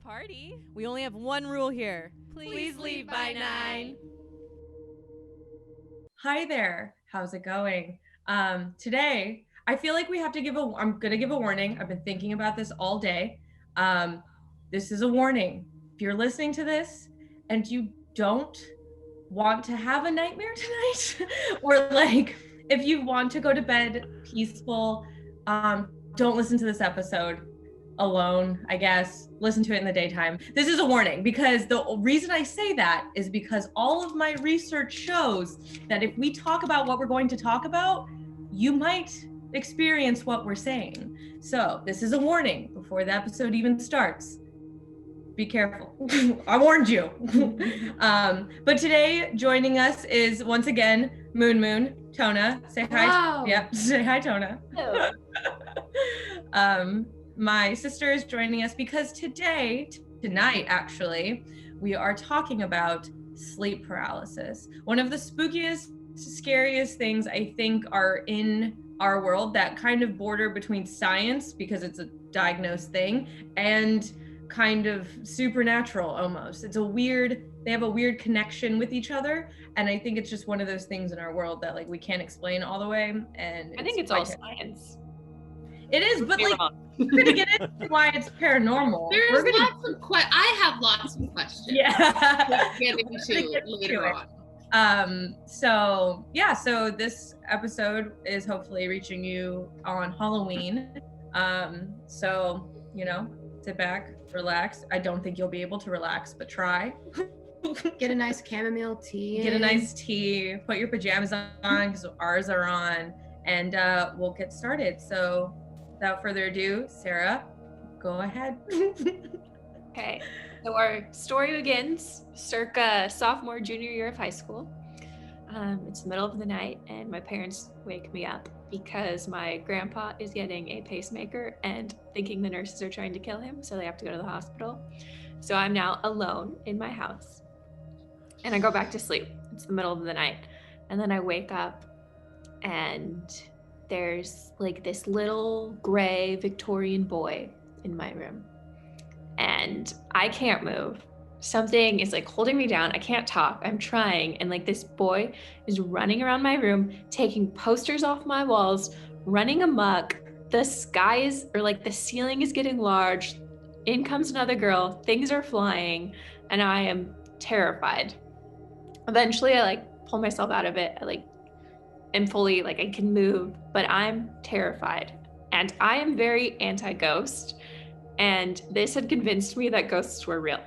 party. We only have one rule here. Please leave by 9. Hi there. How's it going? Today, I feel like I'm going to give a warning. I've been thinking about this all day. This is a warning. If you're listening to this and you don't want to have a nightmare tonight, or like if you want to go to bed peaceful, don't listen to this episode alone, I guess. Listen to it in the daytime. This is a warning because the reason I say that is because all of my research shows that if we talk about what we're going to talk about, you might experience what we're saying. So this is a warning before the episode even starts. Be careful. I warned you. But today joining us is once again Moon Tona. Say hi. Wow. Yep. Say hi, Tona. Hello. My sister is joining us because tonight actually, we are talking about sleep paralysis. One of the spookiest, scariest things I think are in our world that kind of border between science, because it's a diagnosed thing, and kind of supernatural almost. They have a weird connection with each other, and I think it's just one of those things in our world that like we can't explain all the way. And I think it's all science. It is, but like we're gonna get into why it's paranormal. I have lots of questions. Yeah. We'll get into later on. So this episode is hopefully reaching you on Halloween. So, sit back, relax. I don't think you'll be able to relax, but try. Get a nice chamomile tea. Get a nice tea, put your pajamas on because ours are on, and we'll get started. So without further ado, Sarah, go ahead. Okay, so our story begins circa sophomore, junior year of high school. It's the middle of the night and my parents wake me up because my grandpa is getting a pacemaker and thinking the nurses are trying to kill him, so they have to go to the hospital. So I'm now alone in my house and I go back to sleep. It's the middle of the night. And then I wake up and there's like this little gray Victorian boy in my room and I can't move. Something is like holding me down. I can't talk. I'm trying. And like this boy is running around my room, taking posters off my walls, running amok. The ceiling is getting large. In comes another girl. Things are flying and I am terrified. Eventually I pull myself out of it. I'm fully I can move, but I'm terrified. And I am very anti-ghost. And this had convinced me that ghosts were real.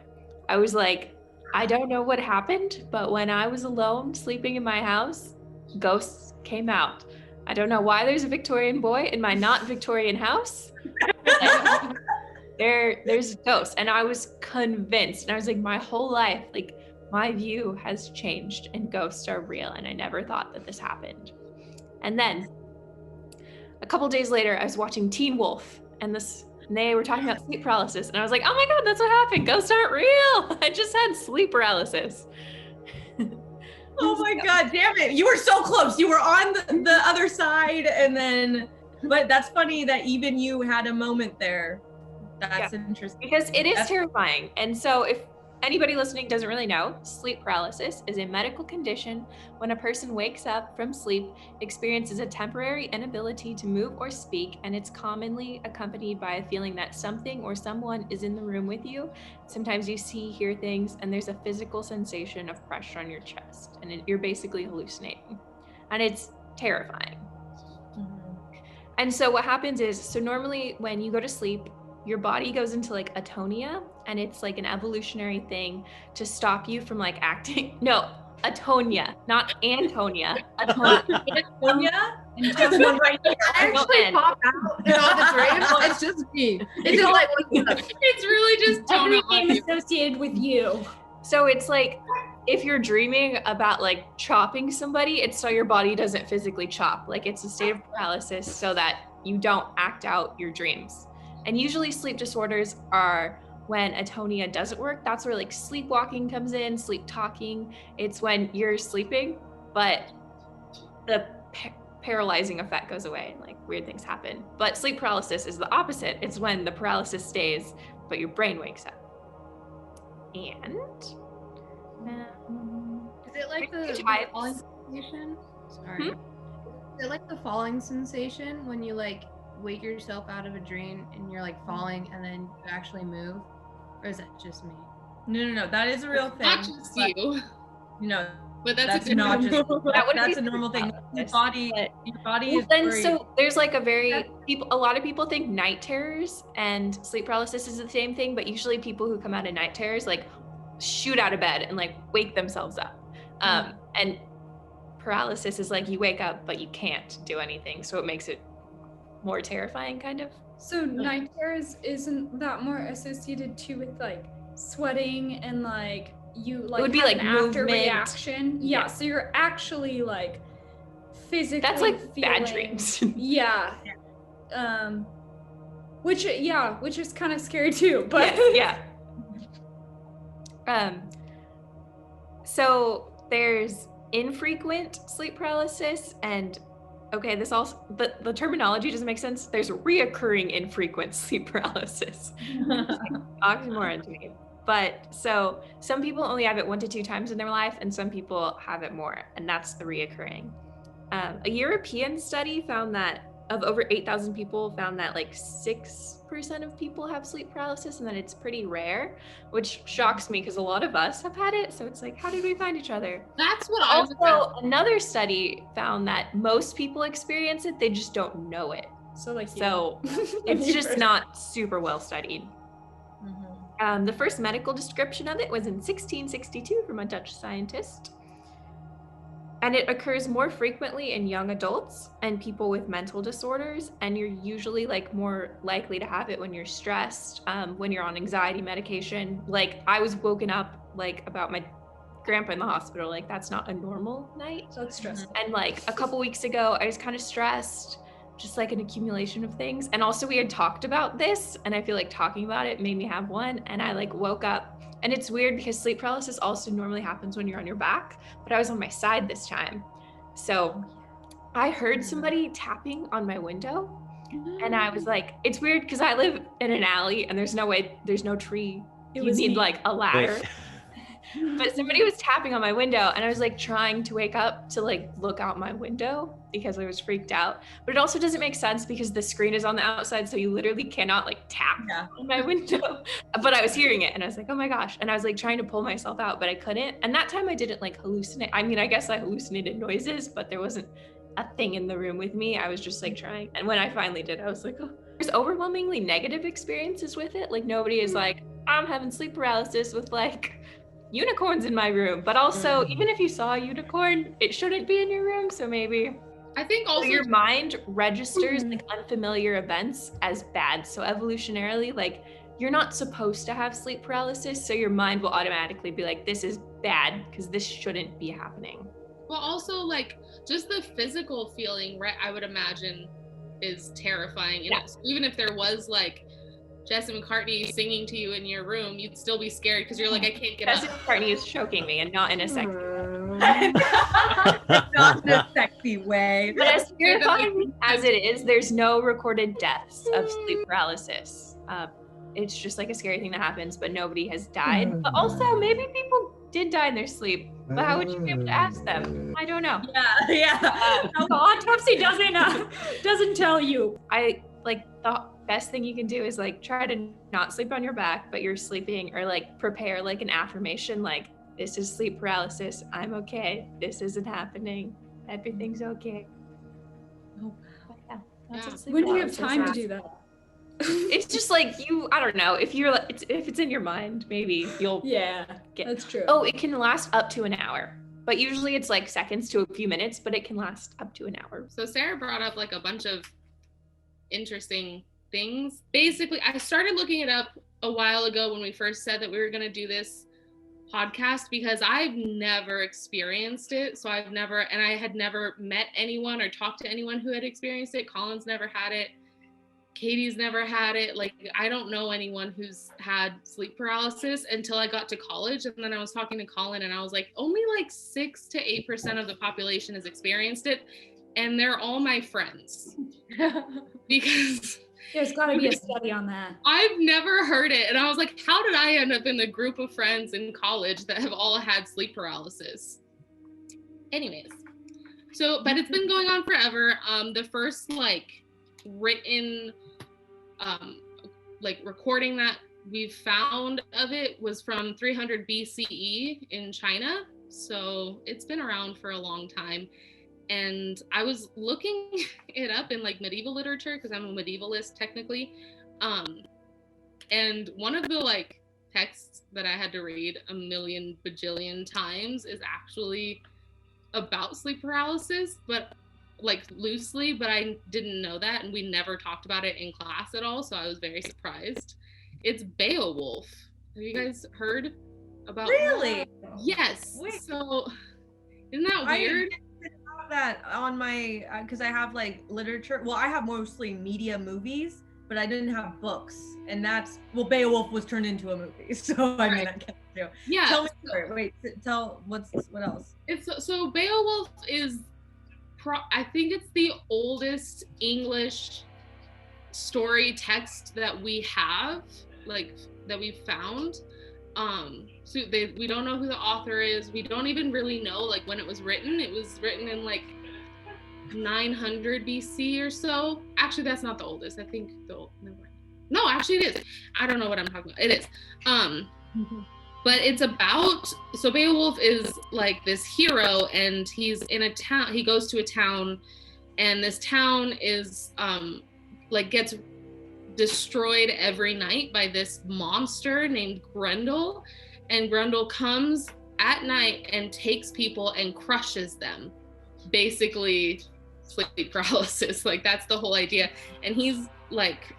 I was like, I don't know what happened, but when I was alone sleeping in my house, ghosts came out. I don't know why there's a Victorian boy in my not Victorian house. There's ghosts. And I was convinced. And I was like, my whole life, my view has changed and ghosts are real. And I never thought that this happened. And then a couple days later, I was watching Teen Wolf and they were talking about sleep paralysis. And I was like, oh my God, that's what happened. Ghosts aren't real. I just had sleep paralysis. Oh my God, damn it. You were so close. You were on the other side. But that's funny that even you had a moment there. That's interesting. Because it is terrifying. And so if anybody listening doesn't really know, sleep paralysis is a medical condition when a person wakes up from sleep, experiences a temporary inability to move or speak, and it's commonly accompanied by a feeling that something or someone is in the room with you. Sometimes you hear things, and there's a physical sensation of pressure on your chest, and you're basically hallucinating. And it's terrifying. Mm-hmm. And so what happens is, normally when you go to sleep, your body goes into atonia, and it's an evolutionary thing to stop you from acting. No, atonia, not Antonia. Atonia? I actually pop out in all the dreams. It's just me. It's just it's really just Tona everything associated with you. So it's if you're dreaming about chopping somebody, it's so your body doesn't physically chop. It's a state of paralysis so that you don't act out your dreams. And usually sleep disorders are when atonia doesn't work. That's where sleepwalking comes in, sleep talking. It's when you're sleeping, but the paralyzing effect goes away and weird things happen. But sleep paralysis is the opposite. It's when the paralysis stays, but your brain wakes up. And Is it like the types. falling sensation? Sorry. Is it like the falling sensation when you like wake yourself out of a dream and you're like falling and then you actually move? Or is that just me? No. That is a real thing. Not just you. No, But that's not just That would that's be a normal thing. Your paralysis, body but- is then worried. so there's like a lot of people think night terrors and sleep paralysis is the same thing, but usually people who come out of night terrors like shoot out of bed and like wake themselves up. And paralysis is like you wake up but you can't do anything, so it makes it more terrifying kind of. So night terrors, isn't that more associated too with like sweating and like you like It would be have like an after movement. reaction? Yeah, so you're actually like physically That's like feeling, bad dreams. Yeah. Which is kind of scary too, but yeah. So there's infrequent sleep paralysis and this also, but the terminology doesn't make sense. There's reoccurring infrequent sleep paralysis. Oxymoron to me. But so some people only have it 1 to 2 times in their life and some people have it more, and that's the reoccurring. A European study found that of over 8,000 people found that like 6% of people have sleep paralysis and that it's pretty rare, which shocks me because a lot of us have had it. So it's like, how did we find each other? That's what I was Also, another study found that most people experience it, they just don't know it. so like So it's just not super well studied. Mhm. The first medical description of it was in 1662 from a Dutch scientist. And it occurs more frequently in young adults and people with mental disorders. And you're usually like more likely to have it when you're stressed, when you're on anxiety medication. Like I was woken up like about my grandpa in the hospital. Like that's not a normal night. So it's stressful. And like a couple weeks ago, I was kind of stressed, just like an accumulation of things. And also we had talked about this and I feel like talking about it made me have one. And I like woke up. And it's weird because sleep paralysis also normally happens when you're on your back, but I was on my side this time. So I heard somebody tapping on my window and I was like, it's weird because I live in an alley and there's no tree. You need like a ladder. But somebody was tapping on my window and I was like trying to wake up to like look out my window because I was freaked out. But it also doesn't make sense because the screen is on the outside, so you literally cannot like tap on my window. But I was hearing it and I was like, oh my gosh. And I was like trying to pull myself out, but I couldn't. And that time I didn't like hallucinate. I mean, I guess I hallucinated noises, but there wasn't a thing in the room with me. I was just like trying. And when I finally did, I was like, oh. There's overwhelmingly negative experiences with it. Like nobody is like, I'm having sleep paralysis with like unicorns in my room, but also even if you saw a unicorn, it shouldn't be in your room. So maybe I think also your mind registers like unfamiliar events as bad. So evolutionarily, like you're not supposed to have sleep paralysis, so your mind will automatically be like, this is bad because this shouldn't be happening. Well, also like just the physical feeling, right? I would imagine is terrifying. Yeah. So even if there was like Jesse McCartney singing to you in your room, you'd still be scared because you're like, I can't get Jesse up. McCartney is choking me and not in a sexy Not in a sexy way. But as terrifying as it is, there's no recorded deaths of sleep paralysis. It's just like a scary thing that happens, but nobody has died. But also, maybe people did die in their sleep. But how would you be able to ask them? I don't know. Yeah. The autopsy doesn't tell you. I like the best thing you can do is like try to not sleep on your back, but you're sleeping, or like prepare like an affirmation like, this is sleep paralysis. I'm okay. This isn't happening. Everything's okay. Oh, yeah. That's what sleep When do you have paralysis time to is. do that? It's just like I don't know, if you're if it's in your mind, maybe you'll Yeah, get. that's true. Oh, it can last up to an hour, but usually it's like seconds to a few minutes, but it can last up to an hour. So Sarah brought up like a bunch of interesting things. Basically, I started looking it up a while ago when we first said that we were going to do this podcast because I've never experienced it. So I had never met anyone or talked to anyone who had experienced it. Colin's never had it. Katie's never had it. Like, I don't know anyone who's had sleep paralysis until I got to college. And then I was talking to Colin and I was like, only like 6 to 8% of the population has experienced it. And they're all my friends because There's got to be a study on that. I've never heard it. And I was like, how did I end up in a group of friends in college that have all had sleep paralysis? Anyways, so, but it's been going on forever. The first like written, like recording that we've found of it was from 300 BCE in China. So it's been around for a long time. And I was looking it up in like medieval literature because I'm a medievalist technically. And one of the like texts that I had to read a million bajillion times is actually about sleep paralysis, but like loosely, but I didn't know that. And we never talked about it in class at all. So I was very surprised. It's Beowulf. Have you guys heard about Really? Yes. Wait. So isn't that weird? That on my because I have like literature. Well, I have mostly media movies, but I didn't have books, and that's Beowulf was turned into a movie, so I mean that counts too. Yeah. Tell me more. Wait, tell what else? It's so Beowulf is I think it's the oldest English story text that we have, like that we've found. So we don't know who the author is. We don't even really know like when it was written. It was written in like 900 BC or so. Actually, that's not the oldest. I think no, actually it is. I don't know what I'm talking about. It is. But it's about, so Beowulf is like this hero, and he's in a town. He goes to a town, and this town is like gets destroyed every night by this monster named Grendel. And Grendel comes at night and takes people and crushes them. Basically sleep paralysis, like that's the whole idea. And he's like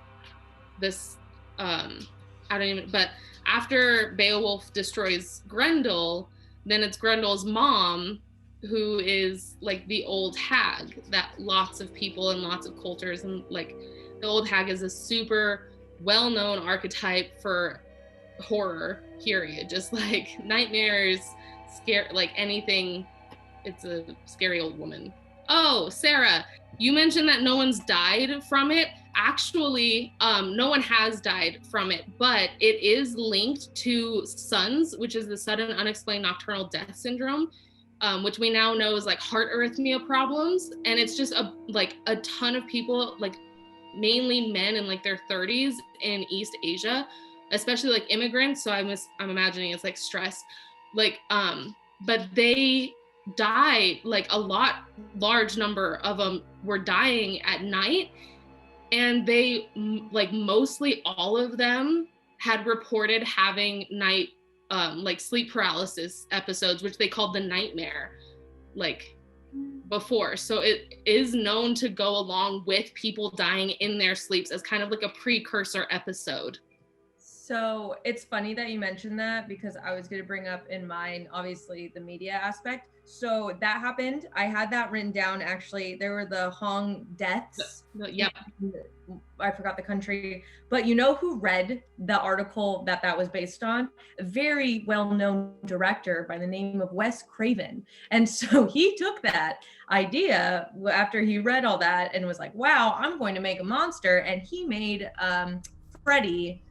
this, but after Beowulf destroys Grendel, then it's Grendel's mom, who is like the old hag that lots of people and lots of cultures, and like the old hag is a super well-known archetype for horror, period. Just like nightmares, scare, like anything. It's a scary old woman. Oh, Sarah, you mentioned that no one's died from it. Actually, no one has died from it, but it is linked to SUNS, which is the sudden unexplained nocturnal death syndrome, which we now know is like heart arrhythmia problems. And it's just a ton of people, like mainly men in like their 30s in East Asia, especially like immigrants. So I'm imagining it's like stress, like, but they died, like large number of them were dying at night. And they, like mostly all of them had reported having night, like sleep paralysis episodes, which they called the nightmare, like before. So it is known to go along with people dying in their sleeps as kind of like a precursor episode. So it's funny that you mentioned that, because I was going to bring up in mine, obviously, the media aspect. So that happened. I had that written down, actually. There were the Hong deaths. Yep. I forgot the country. But you know who read the article that was based on? A very well-known director by the name of Wes Craven. And so he took that idea after he read all that and was like, wow, I'm going to make a monster. And he made Freddy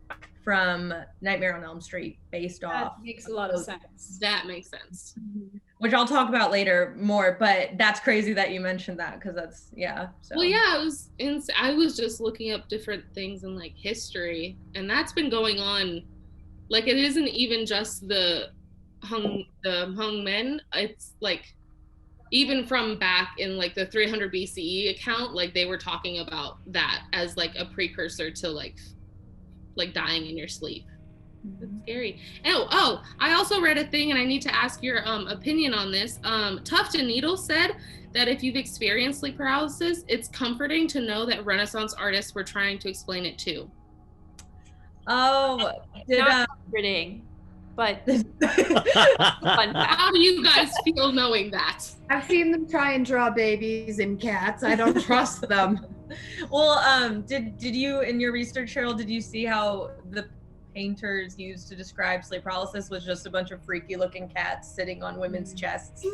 from Nightmare on Elm Street based off. That makes a lot of sense. That makes sense. Which I'll talk about later more, but that's crazy that you mentioned that, because that's, yeah. So. Well, yeah, I was just looking up different things in like history, and that's been going on. Like, it isn't even just the Hung men. It's like even from back in like the 300 BCE account, like they were talking about that as like a precursor to like dying in your sleep. That's scary. Oh, I also read a thing, and I need to ask your opinion on this. Tuft and Needle said that if you've experienced sleep paralysis, it's comforting to know that Renaissance artists were trying to explain it too. Oh, Not comforting, but fun fact. How do you guys feel knowing that? I've seen them try and draw babies and cats. I don't trust them. Well, did you, in your research, Cheryl, did you see how the painters used to describe sleep paralysis was just a bunch of freaky looking cats sitting on women's chests?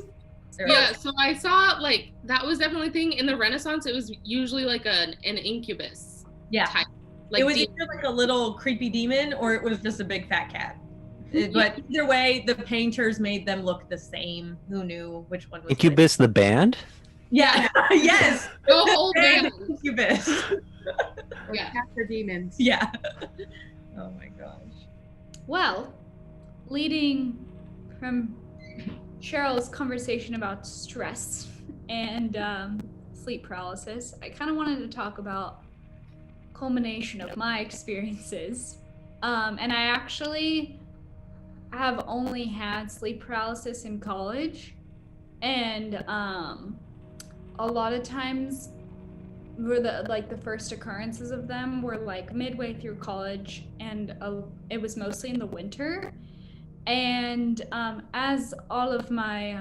Yeah, so I saw like that was definitely a thing in the Renaissance. It was usually like an incubus type Like it was demon. either like a little creepy demon or it was just a big fat cat. But either way, the painters made them look the same. Who knew which one was which? Incubus the band? Yeah. Yes. The whole And band. Incubus. Or Yeah. cats or demons. Yeah. Oh my gosh. Well, leading from Cheryl's conversation about stress and sleep paralysis, I kind of wanted to talk about culmination of my experiences. And I actually have only had sleep paralysis in college, and a lot of times were the first occurrences of them were like midway through college, and it was mostly in the winter. And as all of my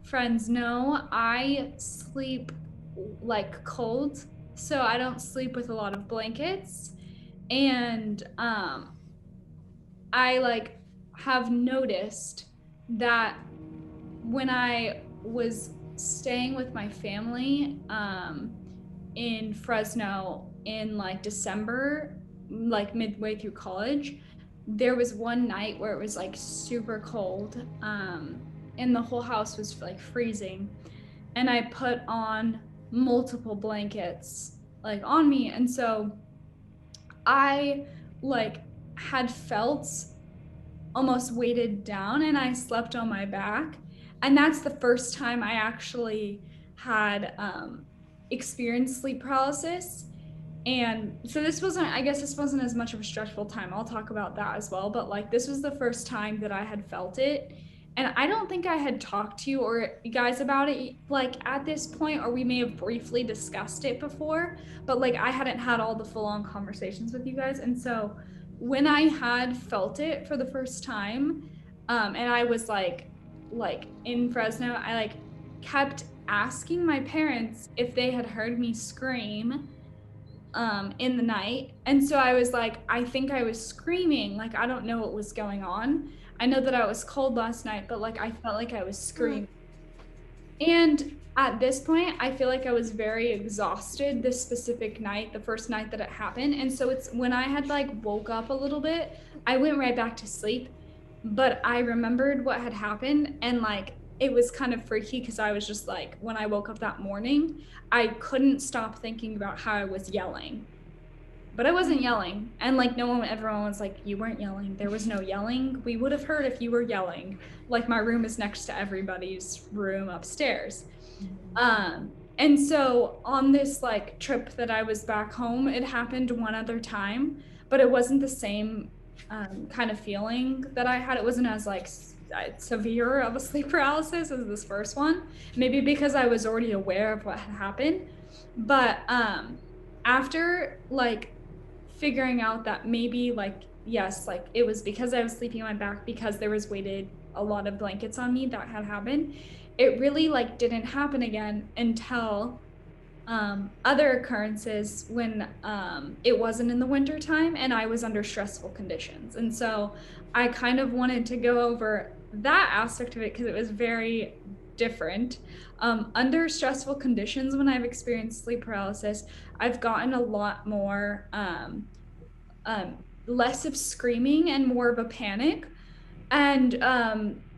friends know, I sleep like cold, so I don't sleep with a lot of blankets. And I like have noticed that when I was staying with my family in Fresno in like December, like midway through college, there was one night where it was like super cold, and the whole house was like freezing, and I put on multiple blankets like on me, and so I like had felt almost weighted down, and I slept on my back. And that's the first time I actually had experienced sleep paralysis. And so I guess this wasn't as much of a stressful time. I'll talk about that as well. But like, this was the first time that I had felt it. And I don't think I had talked to you or you guys about it like at this point, or we may have briefly discussed it before, but like I hadn't had all the full-on conversations with you guys. And so when I had felt it for the first time, and I was like in Fresno, I like kept asking my parents if they had heard me scream in the night. And so I was like, I think I was screaming, like I don't know what was going on. I know that I was cold last night, but like I felt like I was screaming. And at this point, I feel like I was very exhausted this specific night, the first night that it happened. And so it's when I had like woke up a little bit, I went right back to sleep, but I remembered what had happened, and like it was kind of freaky because I was just like, when I woke up that morning, I couldn't stop thinking about how I was yelling. But I wasn't yelling, and like everyone was like, you weren't yelling. There was no yelling. We would have heard if you were yelling. Like my room is next to everybody's room upstairs. And so on this like trip that I was back home, it happened one other time, but it wasn't the same kind of feeling that I had. It wasn't as like severe of a sleep paralysis as this first one, maybe because I was already aware of what had happened. But after like figuring out that maybe like, yes, like it was because I was sleeping on my back because there was weighted a lot of blankets on me that had happened, it really like didn't happen again until other occurrences when it wasn't in the winter time and I was under stressful conditions. And so I kind of wanted to go over that aspect of it because it was very different. Under stressful conditions, when I've experienced sleep paralysis, I've gotten a lot more less of screaming and more of a panic, and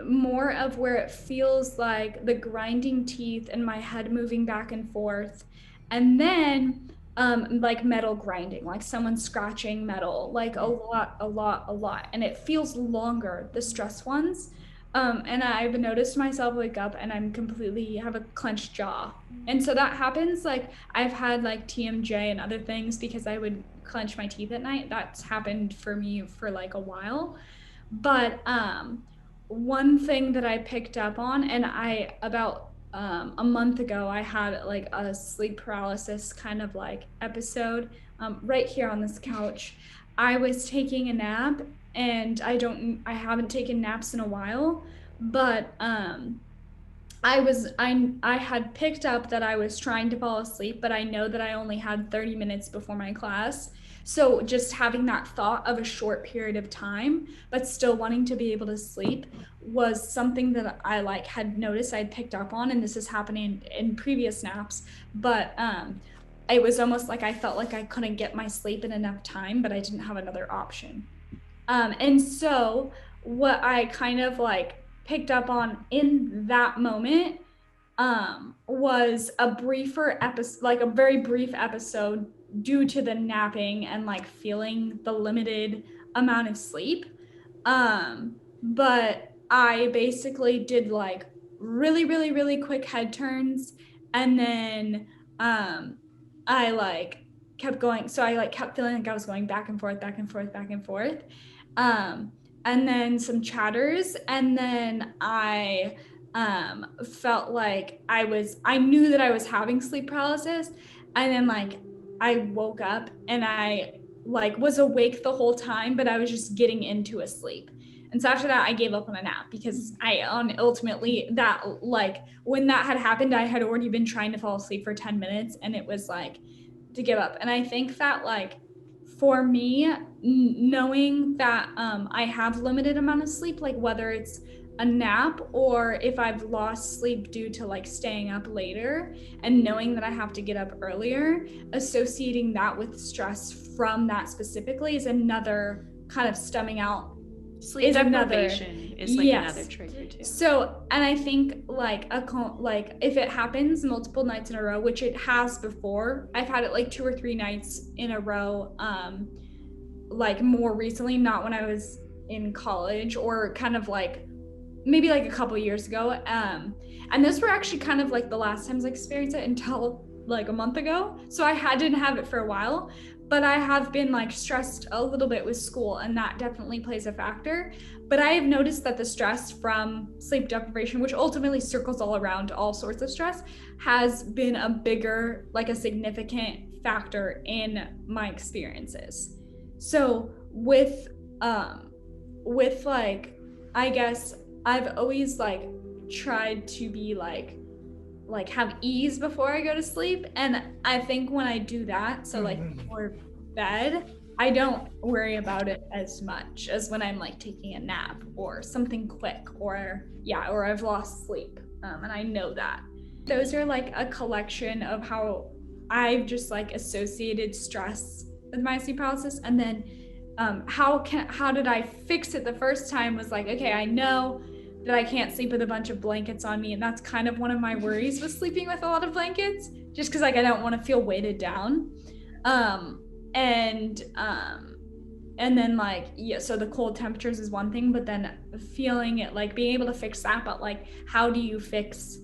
more of where it feels like the grinding teeth and my head moving back and forth, and then like metal grinding, like someone scratching metal, like a lot, and it feels longer, the stress ones. And I've noticed myself wake up and I'm completely have a clenched jaw. And so that happens, like I've had like TMJ and other things because I would clench my teeth at night. That's happened for me for like a while. But one thing that I picked up on, and about a month ago, I had like a sleep paralysis kind of like episode right here on this couch. I was taking a nap, and I haven't taken naps in a while, but I had picked up that I was trying to fall asleep, but I know that I only had 30 minutes before my class. So just having that thought of a short period of time, but still wanting to be able to sleep, was something that I like had noticed I'd picked up on, and this is happening in previous naps. But it was almost like I felt like I couldn't get my sleep in enough time, but I didn't have another option. And so what I kind of like picked up on in that moment was a briefer episode, like a very brief episode due to the napping and like feeling the limited amount of sleep. But I basically did like really quick head turns, and then I like kept going. So I like kept feeling like I was going back and forth. And then some chatters, and then I felt like I knew that I was having sleep paralysis, and then like I woke up and I like was awake the whole time, but I was just getting into a sleep. And so after that, I gave up on a nap because I ultimately that like when that had happened, I had already been trying to fall asleep for 10 minutes, and it was like to give up. And I think that like for me, knowing that I have limited amount of sleep, like whether it's a nap or if I've lost sleep due to like staying up later, and knowing that I have to get up earlier, associating that with stress from that specifically is another kind of stemming out. Sleep deprivation is like another trigger too. So, and I think like if it happens multiple nights in a row, which it has before, I've had it like 2 or 3 nights in a row, like more recently, not when I was in college, or kind of like maybe like a couple years ago. And those were actually kind of like the last times I experienced it until like a month ago. So I didn't have it for a while. But I have been like stressed a little bit with school, and that definitely plays a factor. But I have noticed that the stress from sleep deprivation, which ultimately circles all around all sorts of stress, has been a bigger, like a significant factor in my experiences. So with like, I guess I've always like tried to be like have ease before I go to sleep. And I think when I do that, so like before bed, I don't worry about it as much as when I'm like taking a nap or something quick, or I've lost sleep. And I know that. Those are like a collection of how I've just like associated stress with my sleep paralysis. And then how did I fix it the first time was like, okay, I know that I can't sleep with a bunch of blankets on me. And that's kind of one of my worries with sleeping with a lot of blankets, just because like I don't want to feel weighted down. And then like, so the cold temperatures is one thing, but then feeling it, like being able to fix that, but like, how do you fix,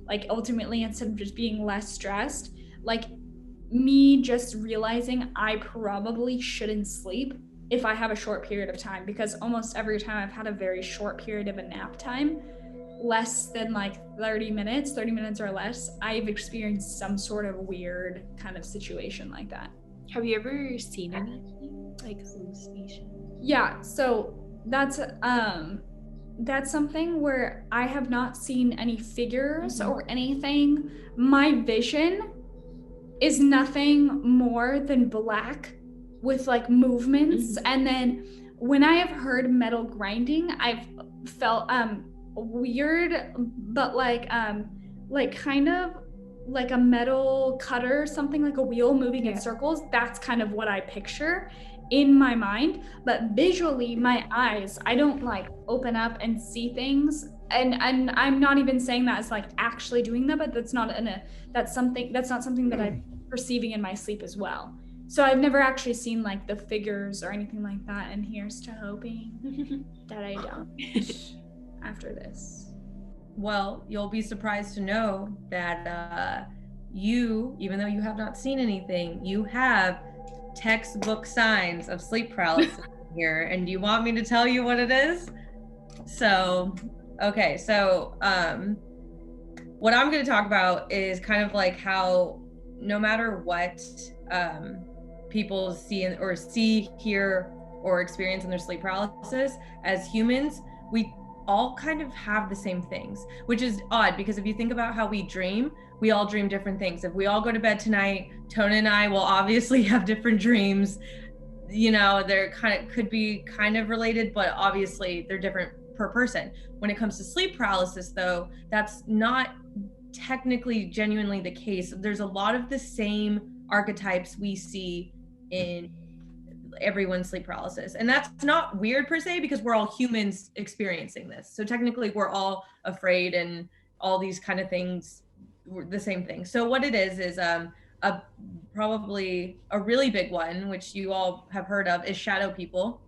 like ultimately, instead of just being less stressed, like me just realizing I probably shouldn't sleep if I have a short period of time, because almost every time I've had a very short period of a nap time, less than like 30 minutes or less, I've experienced some sort of weird kind of situation like that. Have you ever seen anything like hallucination? Yeah, so that's something where I have not seen any figures or anything. My vision is nothing more than black with like movements. And then when I have heard metal grinding, I've felt weird, but like kind of like a metal cutter, something like a wheel moving in circles. That's kind of what I picture in my mind. But visually, my eyes, I don't like open up and see things. And I'm not even saying that as like actually doing that, but that's not something that I'm perceiving in my sleep as well. So I've never actually seen like the figures or anything like that, and here's to hoping that I don't after this. Well, you'll be surprised to know that you, even though you have not seen anything, you have textbook signs of sleep paralysis here. And do you want me to tell you what it is? So, okay, so what I'm going to talk about is kind of like how no matter what people see, hear, or experience in their sleep paralysis, as humans, we all kind of have the same things, which is odd because if you think about how we dream, we all dream different things. If we all go to bed tonight, Tona and I will obviously have different dreams. You know, they're could be kind of related, but obviously they're different per person. When it comes to sleep paralysis, though, that's not technically genuinely the case. There's a lot of the same archetypes we see in everyone's sleep paralysis. And that's not weird per se, because we're all humans experiencing this. So technically we're all afraid and all these kind of things, the same thing. So what it is probably a really big one, which you all have heard of, is shadow people.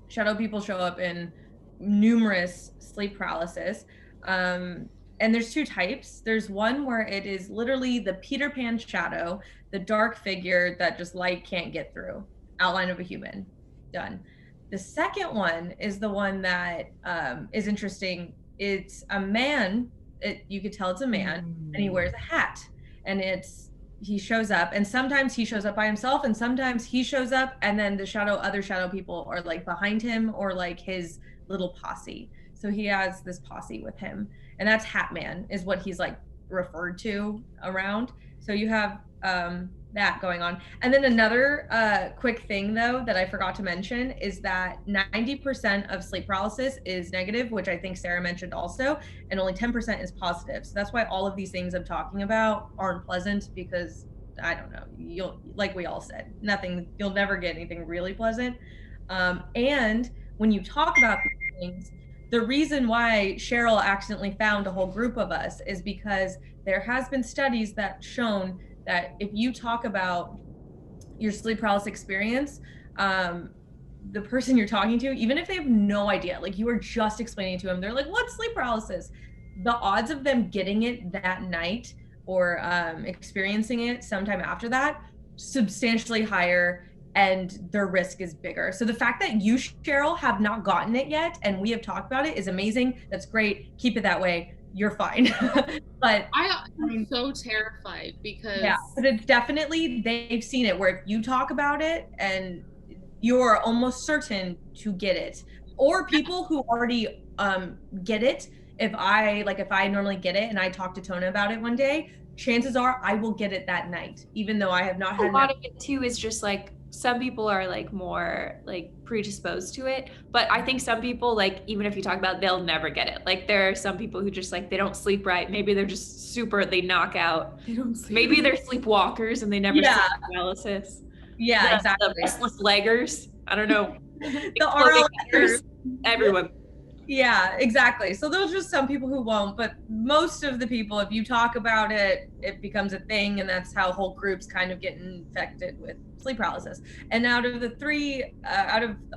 Shadow people show up in numerous sleep paralysis. And there's two types. There's one where it is literally the Peter Pan shadow, the dark figure that just light can't get through, outline of a human, done. The second one is the one that is interesting. It's a man, you could tell it's a man, and he wears a hat, and he shows up, and sometimes he shows up by himself, and sometimes he shows up and then the other shadow people are like behind him, or like his little posse. So he has this posse with him, and that's Hat Man is what he's like referred to around. So you have that going on. And then another quick thing though that I forgot to mention is that 90% of sleep paralysis is negative, which I think Sarah mentioned also, and only 10% is positive. So that's why all of these things I'm talking about aren't pleasant, because I don't know, you'll, like we all said, you'll never get anything really pleasant. And when you talk about these things, the reason why Cheryl accidentally found a whole group of us is because there has been studies that shown that if you talk about your sleep paralysis experience, the person you're talking to, even if they have no idea, like you are just explaining to them, they're like, what's sleep paralysis? The odds of them getting it that night or experiencing it sometime after that, substantially higher, and their risk is bigger. So the fact that you, Cheryl, have not gotten it yet and we have talked about it is amazing. That's great. Keep it that way. You're fine. But I'm so terrified because but it's definitely, they've seen it where if you talk about it and you're almost certain to get it, or people who already get it. If I normally get it and I talk to Tona about it one day, chances are I will get it that night, even though I have not had a lot of it too is just like some people are like more like predisposed to it, but I think some people, like even if you talk about, they'll never get it. Like there are some people who just like they don't sleep right. Maybe they're just they knock out. They don't sleep. Maybe they're sleepwalkers and they never sleep paralysis. Exactly. The restless leggers. I don't know. The RLers. Everyone. Yeah, exactly. So those are just some people who won't, but most of the people, if you talk about it, it becomes a thing, and that's how whole groups kind of get infected with sleep paralysis. And out of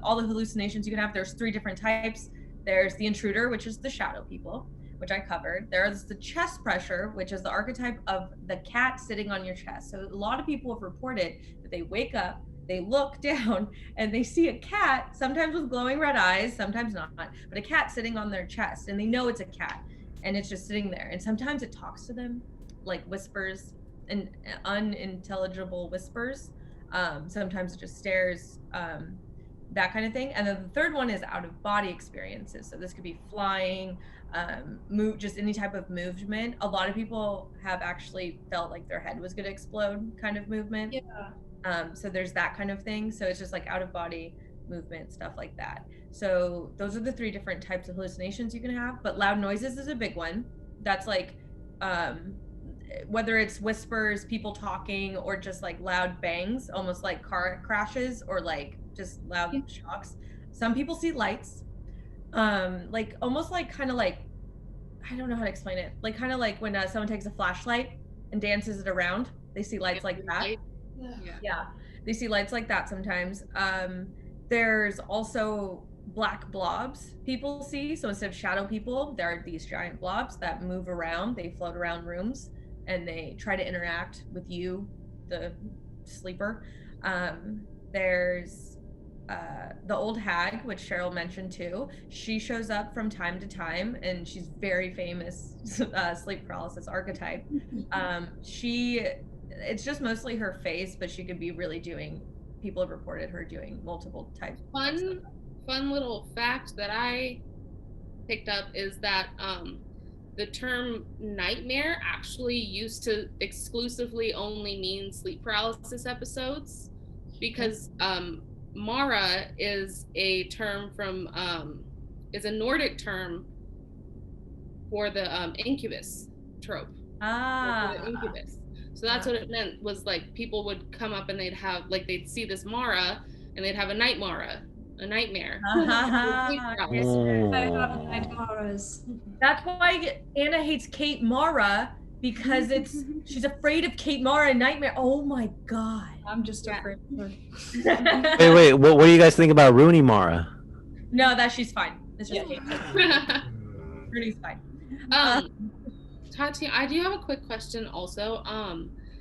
all the hallucinations you can have, there's 3 different types. There's the intruder, which is the shadow people, which I covered. There's the chest pressure, which is the archetype of the cat sitting on your chest. So a lot of people have reported that they wake up, they look down and they see a cat, sometimes with glowing red eyes, sometimes not, but a cat sitting on their chest, and they know it's a cat and it's just sitting there. And sometimes it talks to them, like whispers and unintelligible whispers. Sometimes it just stares, that kind of thing. And then the third one is out of body experiences. So this could be flying, just any type of movement. A lot of people have actually felt like their head was going to explode kind of movement. Yeah. So there's that kind of thing. So it's just like out of body movement, stuff like that. So those are the 3 different types of hallucinations you can have. But loud noises is a big one. That's like, whether it's whispers, people talking, or just like loud bangs, almost like car crashes or like just loud shocks. Some people see lights, like almost like kind of like, I don't know how to explain it. Like kind of like when someone takes a flashlight and dances it around, they see lights like that. Yeah, they see lights like that sometimes. There's also black blobs people see. So instead of shadow people, there are these giant blobs that move around. They float around rooms and they try to interact with you, the sleeper. There's the old hag, which Cheryl mentioned too. She shows up from time to time, and she's very famous sleep paralysis archetype. It's just mostly her face, but she could be really people have reported her doing multiple types. Fun little fact that I picked up is that the term nightmare actually used to exclusively only mean sleep paralysis episodes, because Mara is a term is a Nordic term for the incubus trope. For the incubus. So that's what it meant, was like people would come up and they'd see this Mara and they'd have a nightmare. I have nightmares. That's why Anna hates Kate Mara, because she's afraid of Kate Mara and Nightmare. Oh my God. I'm just afraid of her. Wait, what do you guys think about Rooney Mara? No, she's fine. It's just Kate. Rooney's fine. Tatiana, I do have a quick question also.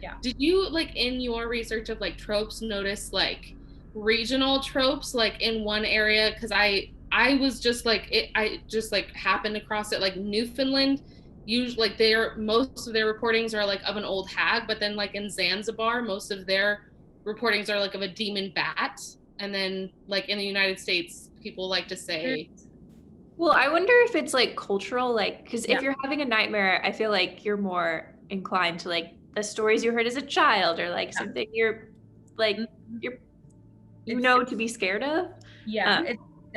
Yeah. Did you, like, in your research of like tropes, notice like regional tropes, like in one area? Because I was just like, I just like happened across it, like Newfoundland, usually like most of their reportings are like of an old hag, but then like in Zanzibar, most of their reportings are like of a demon bat. And then like in the United States, people like to say, well, I wonder if it's like cultural, like, because if you're having a nightmare, I feel like you're more inclined to like the stories you heard as a child, or like something you're like to be scared of. Yeah,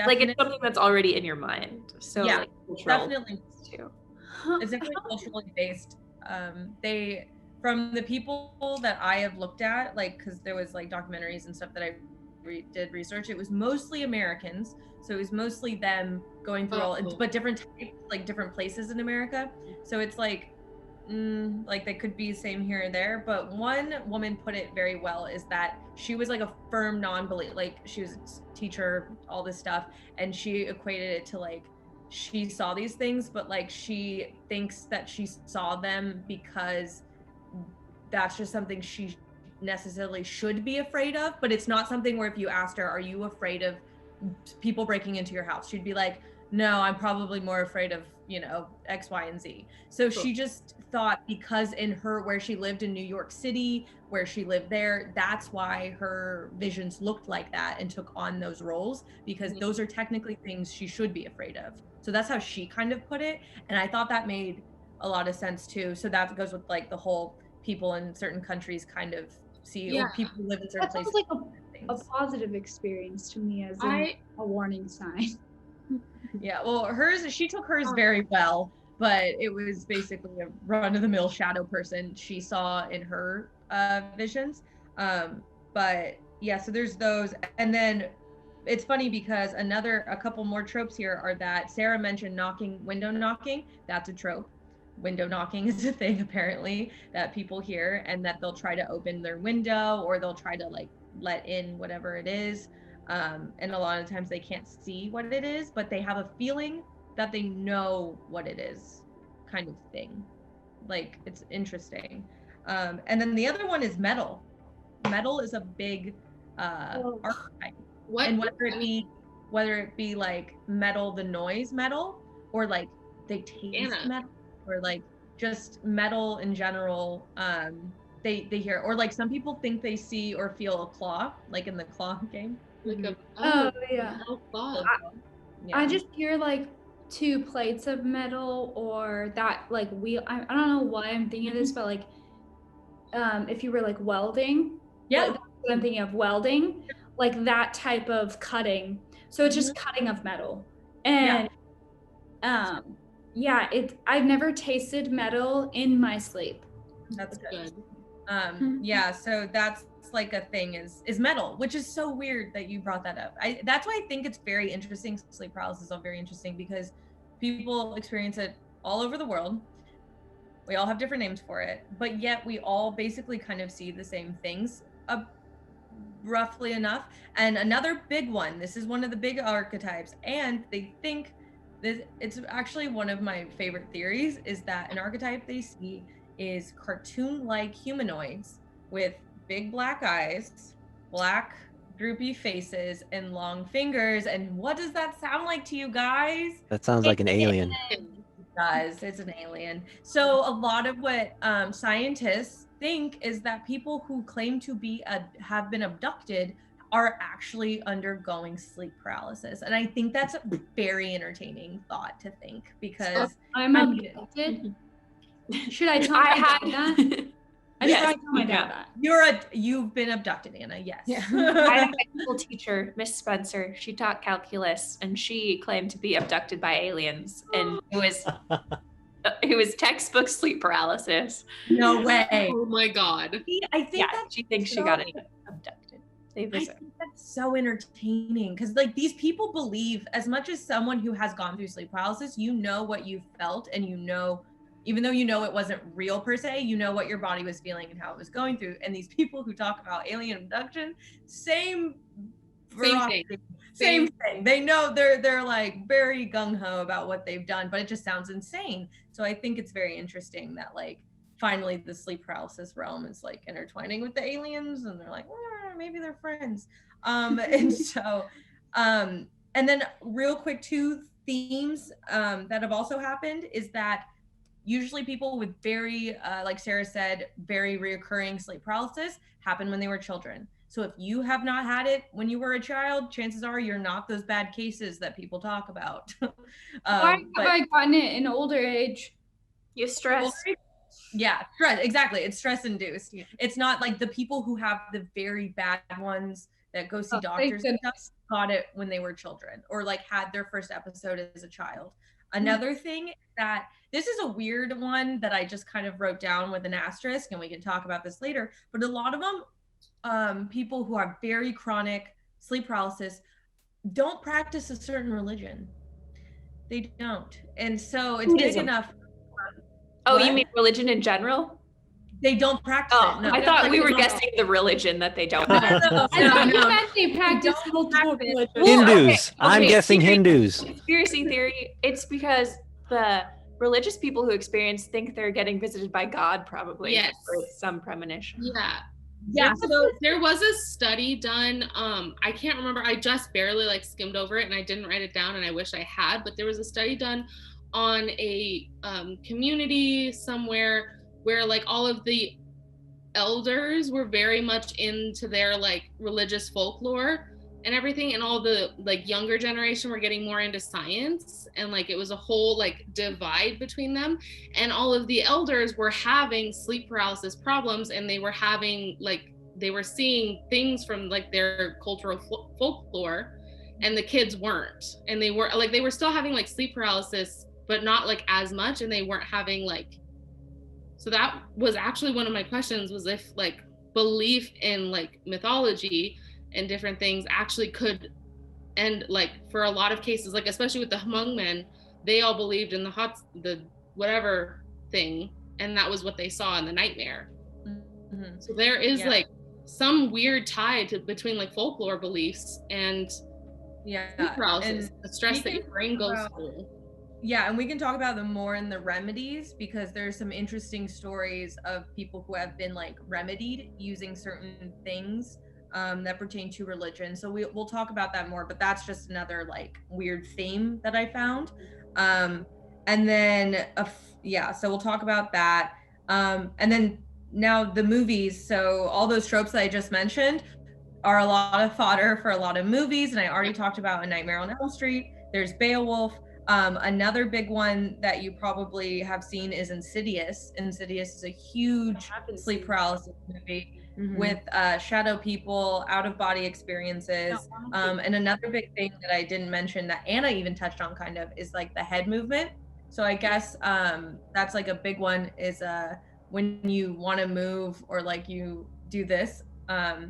like it's something that's already in your mind. So yeah, like, cultural definitely too. It's definitely culturally based. From the people that I have looked at, like, because there was like documentaries and stuff that I did research, it was mostly Americans. So it was mostly them going through but different types, like different places in America. So it's like they could be the same here and there. But one woman put it very well, is that she was like a firm non-believer, like she was a teacher, all this stuff, and she equated it to like, she saw these things, but like she thinks that she saw them because that's just something she necessarily should be afraid of. But it's not something where if you asked her, are you afraid of people breaking into your house, she'd be like, no, I'm probably more afraid of, X, Y, and Z. So she just thought, because in where she lived in New York City, where she lived there, that's why her visions looked like that and took on those roles, because those are technically things she should be afraid of. So that's how she kind of put it. And I thought that made a lot of sense too. So that goes with like the whole people in certain countries kind of see, or people who live in certain places. That sounds like a positive experience to me, as a warning sign. Yeah, well, she took hers very well, but it was basically a run-of-the-mill shadow person she saw in her visions. But yeah, so there's those. And then it's funny because a couple more tropes here are that Sarah mentioned window knocking. That's a trope. Window knocking is a thing apparently that people hear, and that they'll try to open their window, or they'll try to like let in whatever it is. And a lot of times they can't see what it is, but they have a feeling that they know what it is, kind of thing. Like, it's interesting. And then the other one is metal. Metal is a big archetype. What? And whether it be like metal, the noise metal, or like they taste metal, or like just metal in general. They hear, or like some people think they see or feel a claw, like in the claw game. Yeah. Yeah. I just hear like 2 plates of metal, or that like wheel. I don't know why I'm thinking of this, but like if you were like welding, that's what I'm thinking of, welding, like that type of cutting. So it's just cutting of metal. And I've never tasted metal in my sleep. That's good. Yeah, so that's like a thing is metal, which is so weird that you brought that up. That's why I think it's very interesting. Sleep paralysis is all very interesting, because people experience it all over the world. We all have different names for it, but yet we all basically kind of see the same things, roughly enough. And another big one, this is one of the big archetypes, and they think that it's actually one of my favorite theories, is that an archetype they see is cartoon-like humanoids with big black eyes, black droopy faces, and long fingers. And what does that sound like to you guys? That sounds like an alien. It does. It's an alien. So a lot of what scientists think is that people who claim to have been abducted are actually undergoing sleep paralysis. And I think that's a very entertaining thought to think, because I'm abducted. Should I tell my dad that? I should probably tell my dad that. You've been abducted, Anna. Yes. Yeah. I had a high school teacher, Miss Spencer. She taught calculus, and she claimed to be abducted by aliens. And it was It was textbook sleep paralysis. No way. Oh my God. I think Yeah, that's she thinks she so- got abducted. I think that's so entertaining because like these people believe as much as someone who has gone through sleep paralysis, you know what you felt and you know, even though you know it wasn't real per se, you know what your body was feeling and how it was going through. And these people who talk about alien abduction, same thing. Same thing. They know they're like very gung-ho about what they've done, but it just sounds insane. So I think it's very interesting that like finally the sleep paralysis realm is like intertwining with the aliens and they're like, maybe they're friends. And so and then real quick, two themes that have also happened is that usually people with very like Sarah said, very reoccurring sleep paralysis happen when they were children. So if you have not had it when you were a child, chances are you're not those bad cases that people talk about. Why have I gotten it in older age? You stress. Yeah, stress. Exactly. It's stress induced. Yeah. It's not like the people who have the very bad ones that go see doctors and stuff got it when they were children or like had their first episode as a child. Another thing that this is a weird one that I just kind of wrote down with an asterisk, and we can talk about this later, but a lot of them, people who have very chronic sleep paralysis don't practice a certain religion. They don't. And so it's big enough. Oh, What? you mean religion in general? They don't practice it. No. I thought we were guessing the religion that they don't have. No. I thought you meant they practice multiple religions. Hindus. I'm guessing theory- Hindus. Conspiracy theory, it's because the religious people who experience think they're getting visited by God, probably. Yes. Or some premonition. Yeah. So There was a study done. I can't remember. I just barely like skimmed over it and I didn't write it down and I wish I had, but there was a study done on a community somewhere where like all of the elders were very much into their like religious folklore and everything, and all the like younger generation were getting more into science, and like it was a whole like divide between them, and all of the elders were having sleep paralysis problems, and they were having like they were seeing things from like their cultural folklore, and the kids weren't, and they were still having like sleep paralysis but not like as much, and they weren't having like. So that was actually one of my questions, was if like belief in like mythology and different things actually could end, like for a lot of cases, like especially with the Hmong men, they all believed in the whatever thing, and that was what they saw in the nightmare. mm-hmm. So there is like some weird tie between like folklore beliefs and sleep paralysis, and the stress that your brain goes through. Yeah, and we can talk about them more in the remedies, because there's some interesting stories of people who have been like remedied using certain things that pertain to religion. So we'll talk about that more, but that's just another like weird theme that I found. And then so we'll talk about that. And then now the movies. So all those tropes that I just mentioned are a lot of fodder for a lot of movies, and I already talked about A Nightmare on Elm Street. There's Beowulf. Another big one that you probably have seen is Insidious. Insidious is a huge sleep paralysis movie with shadow people, out-of-body experiences. And another big thing that I didn't mention that Anna even touched on kind of is like the head movement. So I guess that's like a big one, is when you want to move or like you do this.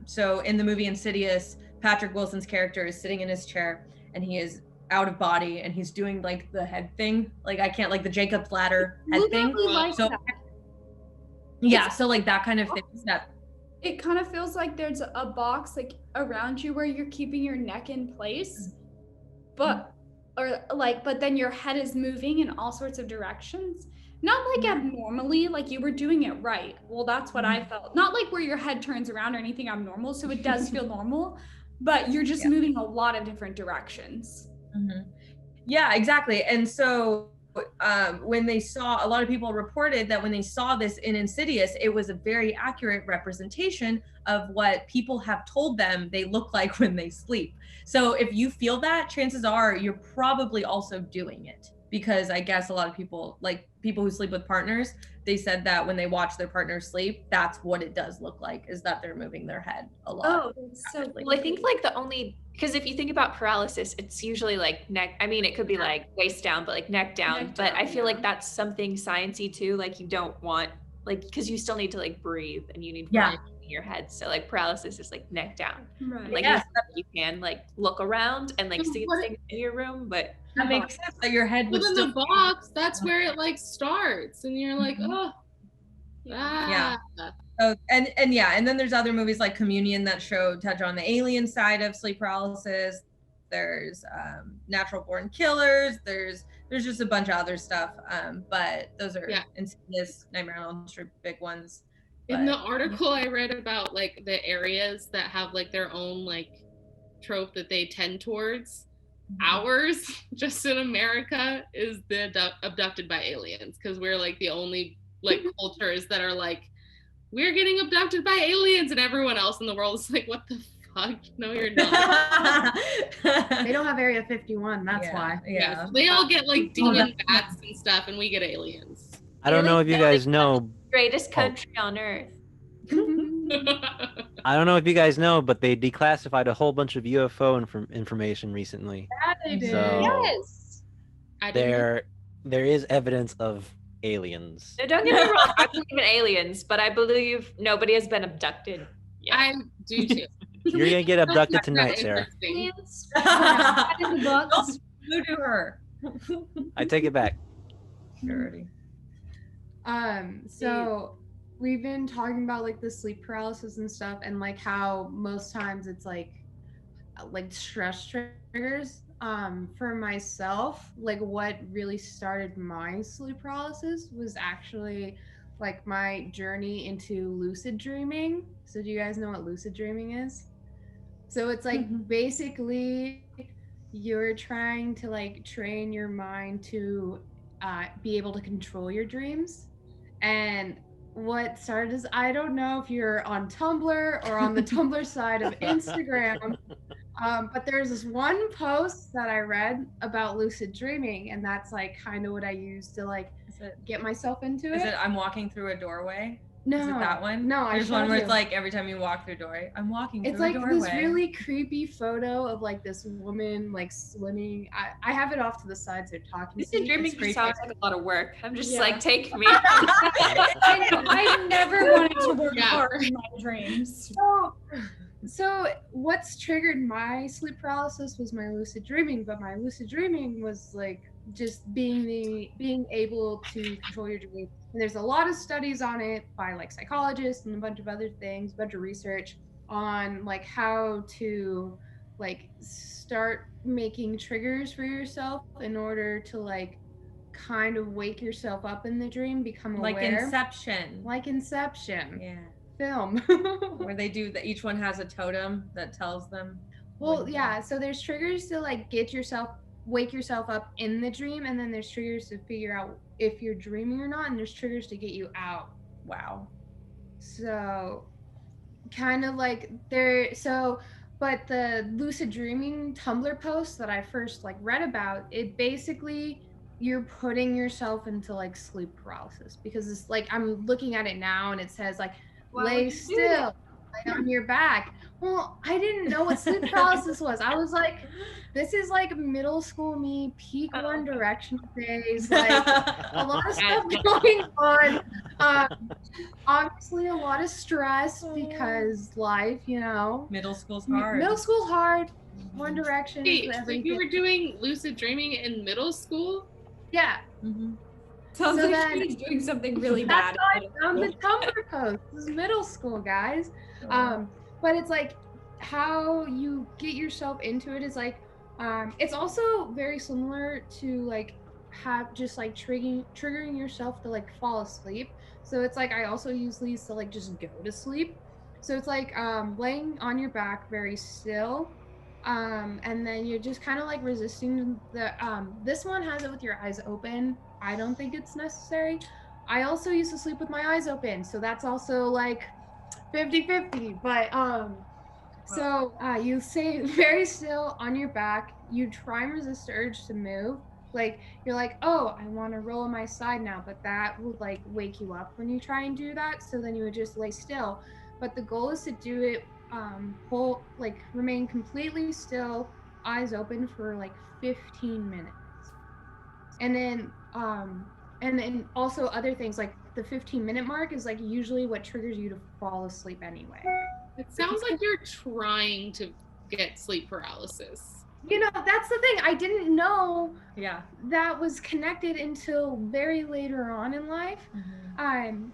So in the movie Insidious, Patrick Wilson's character is sitting in his chair and he is out of body and he's doing like the head thing, like I can't, like the Jacob's ladder head thing. So like that kind of thing. It kind of feels like there's a box like around you where you're keeping your neck in place, but then your head is moving in all sorts of directions. Not like abnormally, like you were doing it right. Well, that's what I felt. Not like where your head turns around or anything abnormal, so it does feel normal, but you're just moving a lot of different directions. Yeah, exactly. And so when they saw, a lot of people reported that when they saw this in Insidious, it was a very accurate representation of what people have told them they look like when they sleep. So if you feel that, chances are you're probably also doing it. because I guess a lot of people, like people who sleep with partners, they said that when they watch their partner sleep, that's what it does look like, is that they're moving their head a lot. Oh, so well, I think like the only, because if you think about paralysis, it's usually like neck. I mean, it could be like waist down, but like neck down. But I feel like that's something sciencey too. Like you don't want like, because you still need to like breathe and you need volume in your head. So like paralysis is like neck down. Right. Like you can like look around and like see things in your room, but that makes sense that your head would within still the box. That's where it like starts, and you're like, oh, yeah. So, and then there's other movies like Communion that touch on the alien side of sleep paralysis. There's Natural Born Killers. There's just a bunch of other stuff. But those are Insidious, Nightmare on Elm Street, big ones. In the article I read about like the areas that have like their own like trope that they tend towards, ours just in America is the abducted by aliens, because we're like the only like cultures that are like, we're getting abducted by aliens, and everyone else in the world is like, what the fuck? No, you're not. They don't have Area 51, that's why. Yeah. They all get like demon bats and stuff, and we get aliens. I don't know if you guys know. Greatest country on earth. I don't know if you guys know, but they declassified a whole bunch of UFO information recently. Yeah, they did. So Yes. there is evidence of aliens. No, don't get me wrong. I believe in aliens, but I believe nobody has been abducted. Yeah. I do too. You're gonna get abducted tonight, Sarah. Aliens. In the books. Who do her? I take it back. Surety. So we've been talking about like the sleep paralysis and stuff, and like how most times it's like stress triggers. For myself, like what really started my sleep paralysis was actually like my journey into lucid dreaming. So do you guys know what lucid dreaming is? So it's like basically you're trying to like train your mind to be able to control your dreams. And what started is, I don't know if you're on Tumblr or on the Tumblr side of Instagram, but there's this one post that I read about lucid dreaming, and that's like kind of what I use to like get myself into it. Is it I'm walking through a doorway? No. Is it that one? No, There's one where it's like every time you walk through a doorway, I'm walking through a doorway. It's like this really creepy photo of like this woman like swimming. I have it off to the side so talking. Lucid dreaming sounds like a lot of work. I'm just like, take me. I never wanted to work hard in my dreams. So what's triggered my sleep paralysis was my lucid dreaming, but my lucid dreaming was like just being able to control your dream. And there's a lot of studies on it by like psychologists and a bunch of other things, a bunch of research on like how to like start making triggers for yourself in order to like kind of wake yourself up in the dream, become aware. Like Inception. Yeah. Film. Where they do that, each one has a totem that tells them. Well, yeah, so there's triggers to like wake yourself up in the dream, and then there's triggers to figure out if you're dreaming or not, and there's triggers to get you out. Wow. So kind of like but the lucid dreaming Tumblr post that I first like read about, it basically you're putting yourself into like sleep paralysis, because it's like I'm looking at it now and it says like lay still like on your back. Well, I didn't know what sleep paralysis was. I was like, this is like middle school me, peak One Direction phase, like a lot of stuff going on. Obviously a lot of stress because life, you know. Middle school's hard. One Direction. Wait, so you were doing lucid dreaming in middle school? Yeah. Mm-hmm. Sounds like she's doing something really bad. That's why I found the Tumblr post. This is middle school, guys. But it's like how you get yourself into it is like it's also very similar to like have just like triggering yourself to like fall asleep. So it's like I also use these to like just go to sleep. So it's like laying on your back very still, and then you're just kind of like resisting the this one has it with your eyes open. I don't think it's necessary. I also used to sleep with my eyes open, so that's also like 50-50. But so you stay very still on your back. You try and resist the urge to move, Like you're like, oh, I want to roll on my side now, but that would like wake you up when you try and do that. So then you would just lay still. But the goal is to do it whole, like remain completely still, eyes open for like 15 minutes. And then also other things like the 15-minute mark is like usually what triggers you to fall asleep anyway. It sounds like you're trying to get sleep paralysis. You know, that's the thing. I didn't know Yeah. that was connected until very later on in life.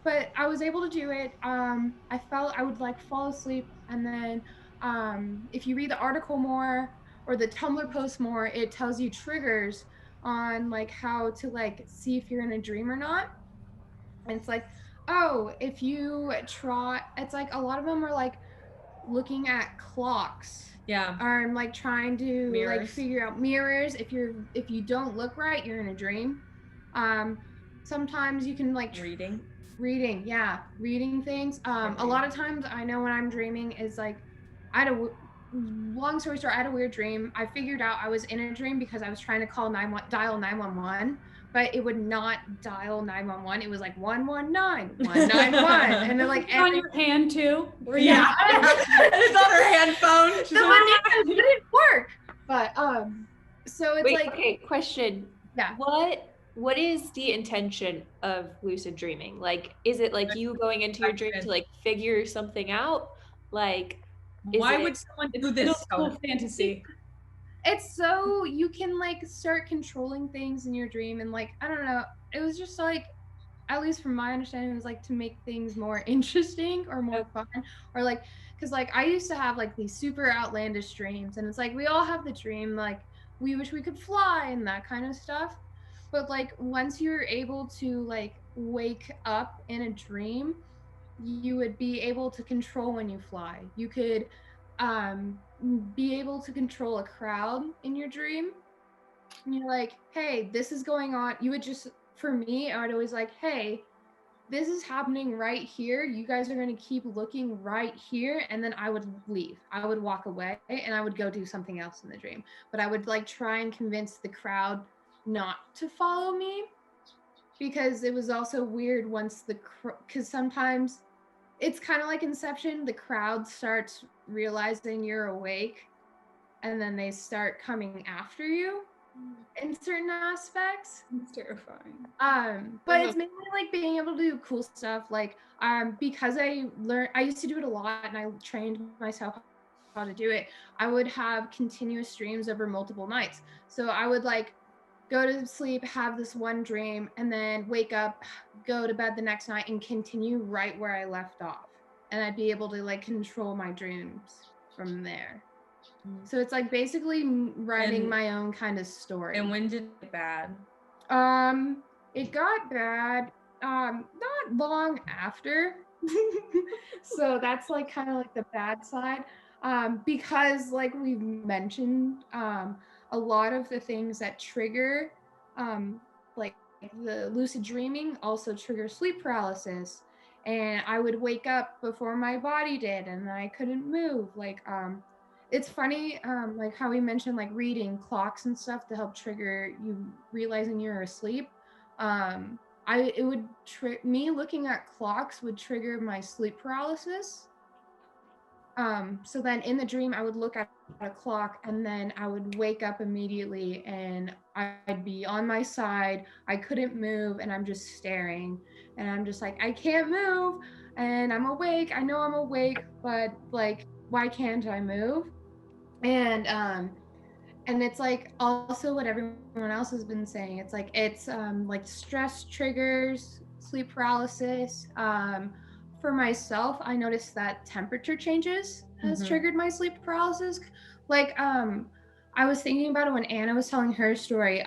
But I was able to do it. I felt I would like fall asleep, and then if you read the article more or the Tumblr post more, it tells you triggers on like how to like see if you're in a dream or not. And it's like, oh, if you try, it's like a lot of them are like looking at clocks. Yeah. Or like trying to Mirrors. like figure out mirrors. If you don't look right, you're in a dream. Sometimes you can like reading, yeah, reading things. A lot of times I know when I'm dreaming is like, long story short, I had a weird dream. I figured out I was in a dream because I was trying to dial 911, but it would not dial 911. It was like 119, 191, and they're like on your hand too. Yeah, it's on her hand phone. It didn't work. But so it's like, okay, question. Yeah. What is the intention of lucid dreaming? Like, is it like you going into your dream to like figure something out? Like, why would someone do this? Fantasy. It's so you can like start controlling things in your dream, and like I don't know, it was just like, at least from my understanding, it was like to make things more interesting or more fun, or like because like I used to have like these super outlandish dreams, and it's like we all have the dream like we wish we could fly and that kind of stuff. But like once you're able to like wake up in a dream, you would be able to control when you fly. You could be able to control a crowd in your dream. And you're like, hey, this is going on. You would just, for me, I would always like, hey, this is happening right here. You guys are going to keep looking right here. And then I would leave. I would walk away and I would go do something else in the dream. But I would like try and convince the crowd not to follow me, because it was also weird once because sometimes it's kind of like Inception. The crowd starts realizing you're awake and then they start coming after you in certain aspects. It's terrifying. But it's mainly like being able to do cool stuff. Like, because I used to do it a lot and I trained myself how to do it. I would have continuous dreams over multiple nights. So I would like go to sleep, have this one dream, and then wake up, go to bed the next night, and continue right where I left off. And I'd be able to like control my dreams from there. So it's like basically writing my own kind of story. And when did it get bad? It got bad not long after. So that's like kind of like the bad side. Because like we mentioned, a lot of the things that trigger like the lucid dreaming also trigger sleep paralysis, and I would wake up before my body did and I couldn't move. Like it's funny, like how we mentioned like reading clocks and stuff to help trigger you realizing you're asleep. Me looking at clocks would trigger my sleep paralysis. So then in the dream, I would look at a clock and then I would wake up immediately and I'd be on my side. I couldn't move and I'm just staring and I'm just like, I can't move and I'm awake. I know I'm awake, but like, why can't I move? And it's like also what everyone else has been saying. It's like, it's like stress triggers, sleep paralysis. For myself, I noticed that temperature changes has triggered my sleep paralysis. Like, I was thinking about it when Anna was telling her story.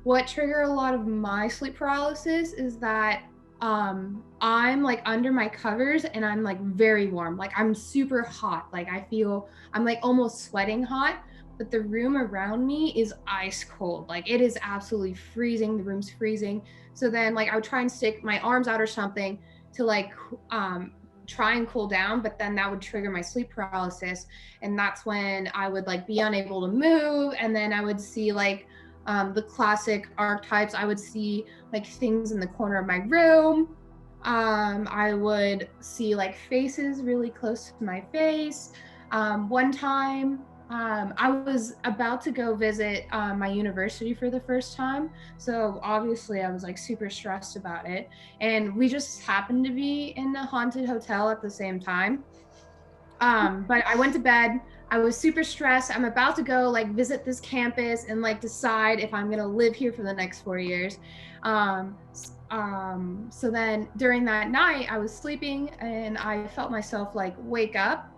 What triggered a lot of my sleep paralysis is that I'm like under my covers and I'm like very warm. Like I'm super hot. Like I'm like almost sweating hot, but the room around me is ice cold. Like it is absolutely freezing. The room's freezing. So then like I would try and stick my arms out or something to like try and cool down, but then that would trigger my sleep paralysis, and that's when I would like be unable to move, and then I would see like the classic archetypes. I would see like things in the corner of my room. I would see like faces really close to my face. One time, I was about to go visit my university for the first time. So obviously I was like super stressed about it. And we just happened to be in a haunted hotel at the same time. But I went to bed. I was super stressed. I'm about to go like visit this campus and like decide if I'm gonna live here for the next 4 years. So then during that night, I was sleeping and I felt myself like wake up,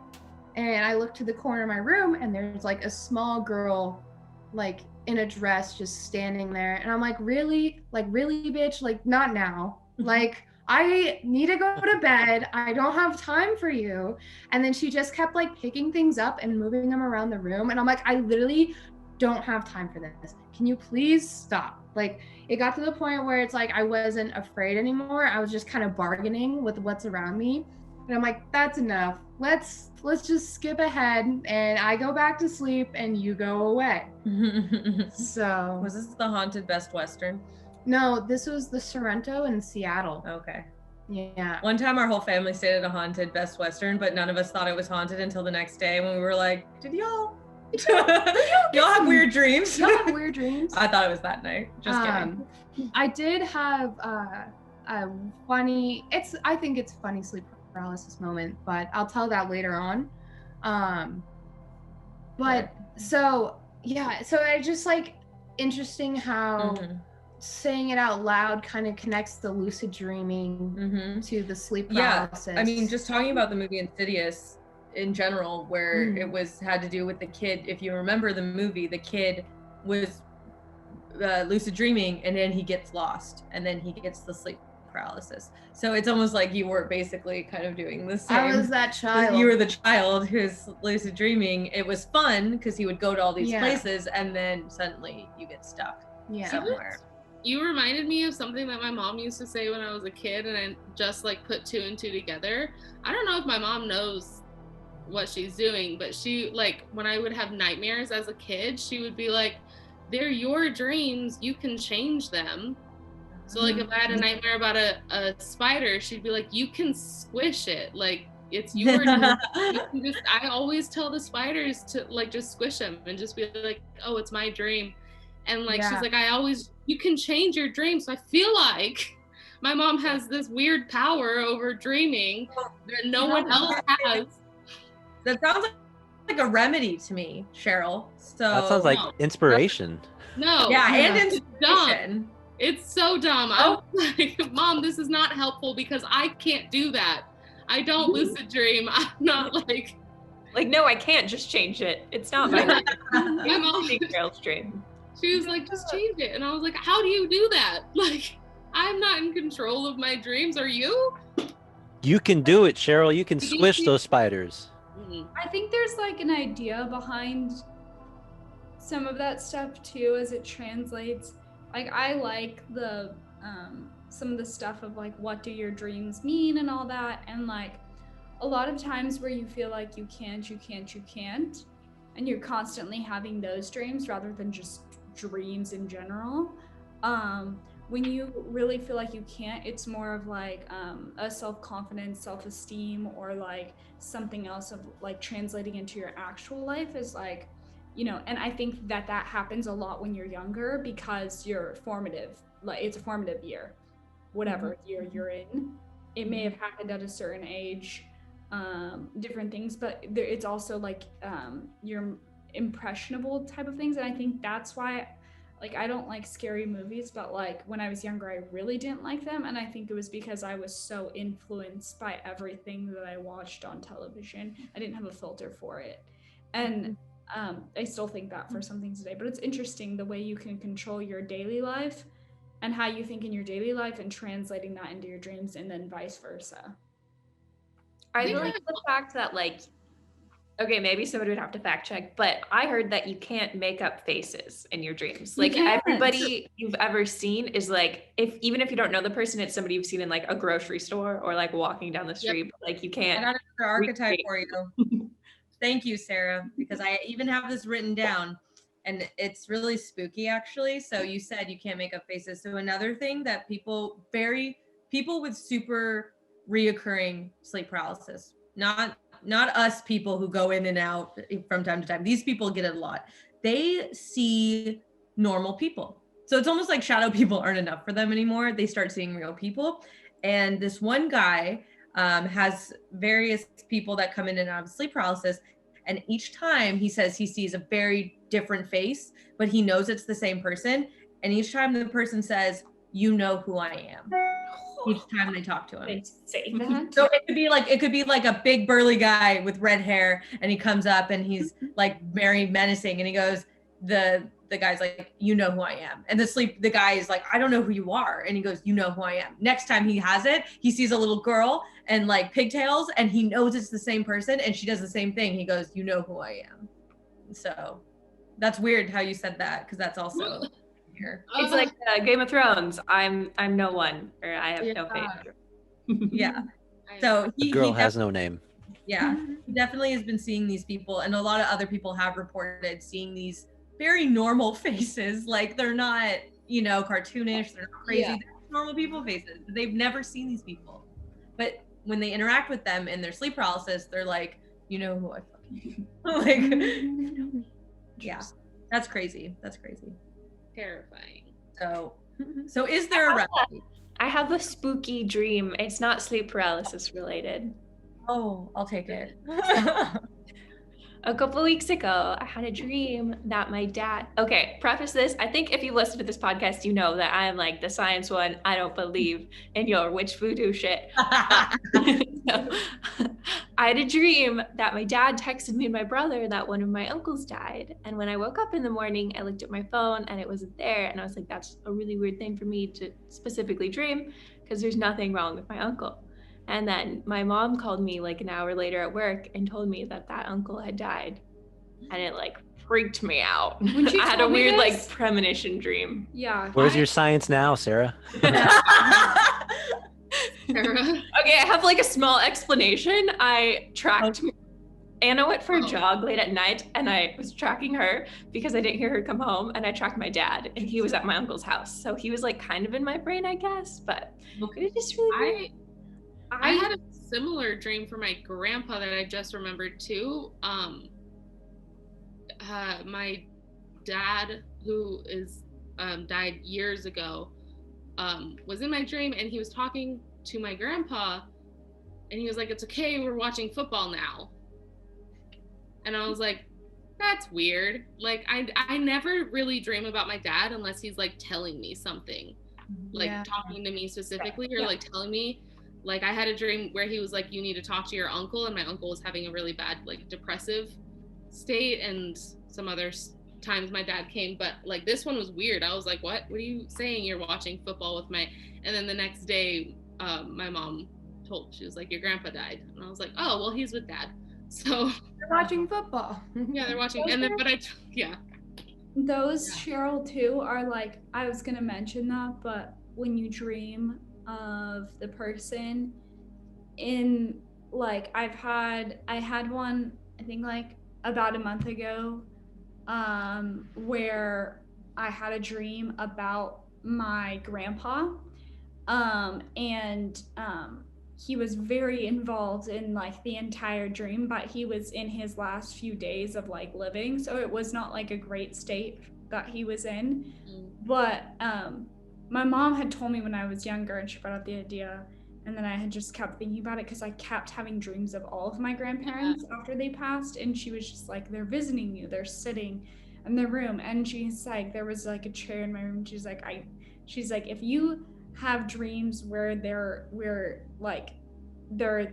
and I looked to the corner of my room and there's like a small girl like in a dress just standing there, and I'm like, really, bitch, like not now, like I need to go to bed. I don't have time for you. And then she just kept like picking things up and moving them around the room. And I'm like, I literally don't have time for this. Can you please stop? Like it got to the point where it's like I wasn't afraid anymore. I was just kind of bargaining with what's around me. And I'm like, that's enough. Let's just skip ahead, and I go back to sleep and you go away. So was this the haunted Best Western? No, this was the Sorrento in Seattle. Okay. Yeah. One time our whole family stayed at a haunted Best Western, but none of us thought it was haunted until the next day when we were like, did y'all have weird dreams? Y'all have weird dreams? I thought it was that night. Just kidding. I did have a funny, I think it's a funny sleep paralysis moment, but I'll tell that later on. But so I just like interesting how saying it out loud kind of connects the lucid dreaming to the sleep paralysis. Yeah, I mean, just talking about the movie Insidious in general, where it had to do with the kid. If you remember the movie, the kid was lucid dreaming, and then he gets lost, and then he gets the sleep paralysis. So it's almost like you were basically kind of doing the same. I was that child. You were the child who's lucid dreaming. It was fun because he would go to all these places, and then suddenly you get stuck somewhere. You reminded me of something that my mom used to say when I was a kid, and I just like put two and two together. I don't know if my mom knows what she's doing, but she, like, when I would have nightmares as a kid, she would be like, they're your dreams, you can change them. So like if I had a nightmare about a spider, she'd be like, you can squish it, like it's your I always tell the spiders to like just squish them and just be like, oh, it's my dream. And like she's like, you can change your dreams. So I feel like my mom has this weird power over dreaming that no one else has. That sounds like a remedy to me, Cheryl. So that sounds like inspiration. No. Yeah, and inspiration. Dumb. It's so dumb. I'm like, Mom, this is not helpful because I can't do that. I don't lucid dream. I'm not like, no, I can't just change it. It's not my dream. My mom, Cheryl's dream. She was like, just change it. And I was like, how do you do that? Like, I'm not in control of my dreams. Are you? You can do it, Cheryl. You can squish those spiders. I think there's like an idea behind some of that stuff too, as it translates. Like I like the some of the stuff of like, what do your dreams mean and all that, and like a lot of times where you feel like you can't, and you're constantly having those dreams rather than just dreams in general. When you really feel like you can't, it's more of like a self-confidence, self-esteem, or like something else of like translating into your actual life is like, you know, and I think that happens a lot when you're younger because you're formative, like it's a formative year, whatever year you're in. It may have happened at a certain age, different things, but it's also like you're impressionable type of things. And I think that's why, like, I don't like scary movies, but like when I was younger, I really didn't like them. And I think it was because I was so influenced by everything that I watched on television. I didn't have a filter for it. And I still think that for some things today, but it's interesting the way you can control your daily life and how you think in your daily life and translating that into your dreams, and then vice versa. I like the fact that, like, okay, maybe somebody would have to fact check, but I heard that you can't make up faces in your dreams. Like everybody you've ever seen is like, even if you don't know the person, it's somebody you've seen in like a grocery store or like walking down the street. But, like, you can't. I got another archetype for you. Thank you, Sarah, because I even have this written down. and it's really spooky actually. So you said you can't make up faces. So another thing that people with super reoccurring sleep paralysis, not us people who go in and out from time to time. These people get it a lot. They see normal people. So it's almost like shadow people aren't enough for them anymore. They start seeing real people. And this one guy has various people that come in and out of sleep paralysis. And each time he says he sees a very different face, but he knows it's the same person. And each time the person says, "You know who I am," each time they talk to him. They say that. So it could be like a big burly guy with red hair, and he comes up and he's like very menacing, and he goes, the guy's like, "You know who I am," and the guy is like, "I don't know who you are," and he goes, "You know who I am." Next time he has it, he sees a little girl and like pigtails, and he knows it's the same person, and she does the same thing. He goes, "You know who I am." So that's weird how you said that, because that's also here. It's like Game of Thrones. I'm no one, or I have no fate. Yeah. So The girl has no name. Yeah, he definitely has been seeing these people, and a lot of other people have reported seeing these very normal faces. Like they're not, cartoonish, they're not crazy. Yeah. They're normal people faces. They've never seen these people. But when they interact with them in their sleep paralysis, they're like, "You know who I fucking am." Like, yeah, that's crazy. That's crazy. Terrifying. So is there a remedy? I have a spooky dream. It's not sleep paralysis related. Oh, I'll take it. A couple weeks ago, I had a dream that my dad. Okay, preface this. I think if you listen to this podcast, you know that I am like the science one. I don't believe in your witch voodoo shit. So, I had a dream that my dad texted me and my brother that one of my uncles died. And when I woke up in the morning, I looked at my phone and it wasn't there. And I was like, that's a really weird thing for me to specifically dream, because there's nothing wrong with my uncle. And then my mom called me like an hour later at work and told me that uncle had died. And it like freaked me out. When she I had a told me weird this- like premonition dream. Yeah. Where's your science now, Sarah? Sarah? Okay, I have like a small explanation. I tracked Anna went for a jog late at night, and I was tracking her because I didn't hear her come home, and I tracked my dad, and he was at my uncle's house. So he was like kind of in my brain, I guess, but it was just really weird. I had a similar dream for my grandpa that I just remembered too. My dad, who is died years ago, was in my dream, and he was talking to my grandpa, and he was like, "It's okay, we're watching football now." And I was like, that's weird. Like I never really dream about my dad unless he's like telling me something, like talking to me specifically, or like telling me. Like I had a dream where he was like, "You need to talk to your uncle," and my uncle was having a really bad like depressive state, and some other times my dad came, but like this one was weird. I was like, what are you saying? You're watching football with and then the next day my mom she was like, "Your grandpa died," and I was like, "Oh well, he's with dad." So They're watching football. yeah, they're watching. Those Cheryl too are like, I was gonna mention that, but when you dream of the person in like I had one I think like about a month ago where I had a dream about my grandpa and he was very involved in like the entire dream, but he was in his last few days of like living, so it was not like a great state that he was in. But my mom had told me when I was younger, and she brought up the idea, and then I had just kept thinking about it because I kept having dreams of all of my grandparents after they passed, and she was just like, "They're visiting you, they're sitting in their room," and she's like, there was like a chair in my room, she's like, if you have dreams where they're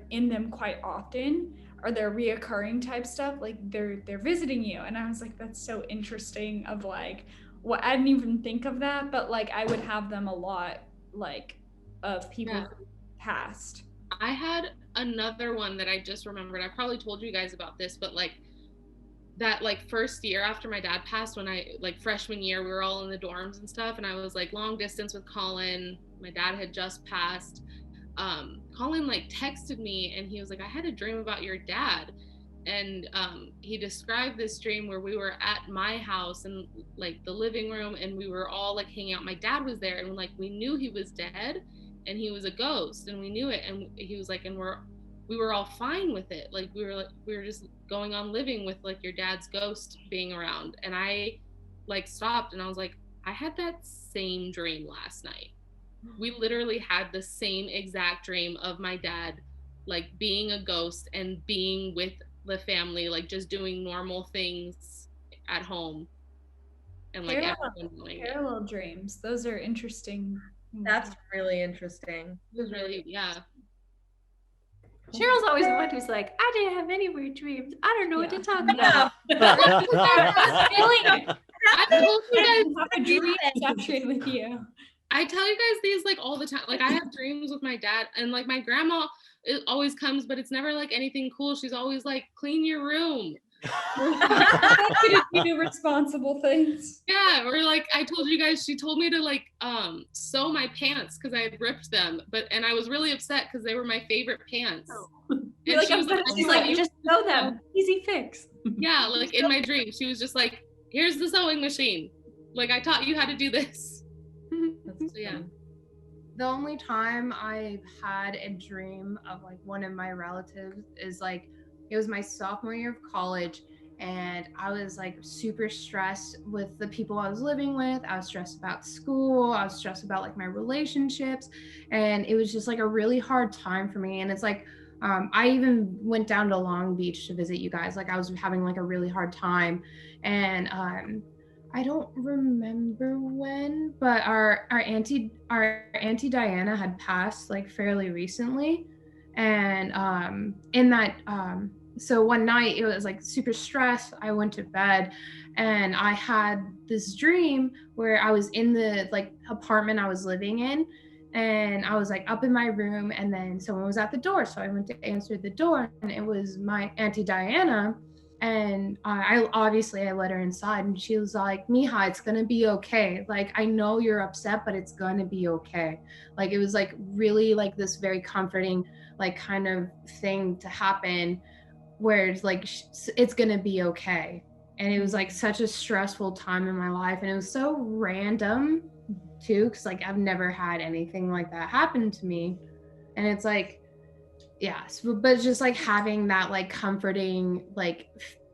in them quite often, or they're reoccurring type stuff, like they're visiting you. And I was like, that's so interesting, of like, well, I didn't even think of that, but like I would have them a lot, like of people who passed. I had another one that I just remembered. I probably told you guys about this, but like that like first year after my dad passed, when I like freshman year, we were all in the dorms and stuff, and I was like long distance with Colin. My dad had just passed. Colin like texted me, and he was like, "I had a dream about your dad," and he described this dream where we were at my house in like the living room, and we were all like hanging out. My dad was there, and like we knew he was dead and he was a ghost, and we knew it, and he was like, and we were all fine with it. Like we were just going on living with like your dad's ghost being around. And I like stopped and I was like, I had that same dream last night. We literally had the same exact dream of my dad like being a ghost and being with the family, like just doing normal things at home, and like everyone knowing it. Parallel dreams. Those are interesting. That's really interesting. It was really, yeah. Cheryl's always the one who's like, I didn't have any weird dreams. I don't know what to talk about. I told you guys have a dream session with you. I tell you guys these like all the time. Like I have dreams with my dad, and like my grandma, it always comes, but it's never like anything cool. She's always like, clean your room. You do responsible things. Yeah, or like I told you guys, she told me to like sew my pants because I had ripped them, and I was really upset because they were my favorite pants. Oh. And Like, she's like, you just sew them. Easy fix. Yeah, like in my dream, she was just like, here's the sewing machine. Like I taught you how to do this. So yeah. The only time I've had a dream of like one of my relatives is like, it was my sophomore year of college, and I was like super stressed with the people I was living with. I was stressed about school. I was stressed about like my relationships, and it was just like a really hard time for me. And it's like, I even went down to Long Beach to visit you guys. Like I was having like a really hard time, and I don't remember when, but our auntie Diana had passed like fairly recently, and in that so one night it was like super stressed. I went to bed, and I had this dream where I was in the like apartment I was living in, and I was like up in my room, and then someone was at the door, so I went to answer the door, and it was my auntie Diana. And I let her inside, and she was like, Mija, it's gonna be okay. Like, I know you're upset, but it's gonna be okay. Like, it was like really like this very comforting, like kind of thing to happen where it's like, it's gonna be okay. And it was like such a stressful time in my life. And it was so random too, because like I've never had anything like that happen to me. And it's like, yeah, but just like having that like comforting like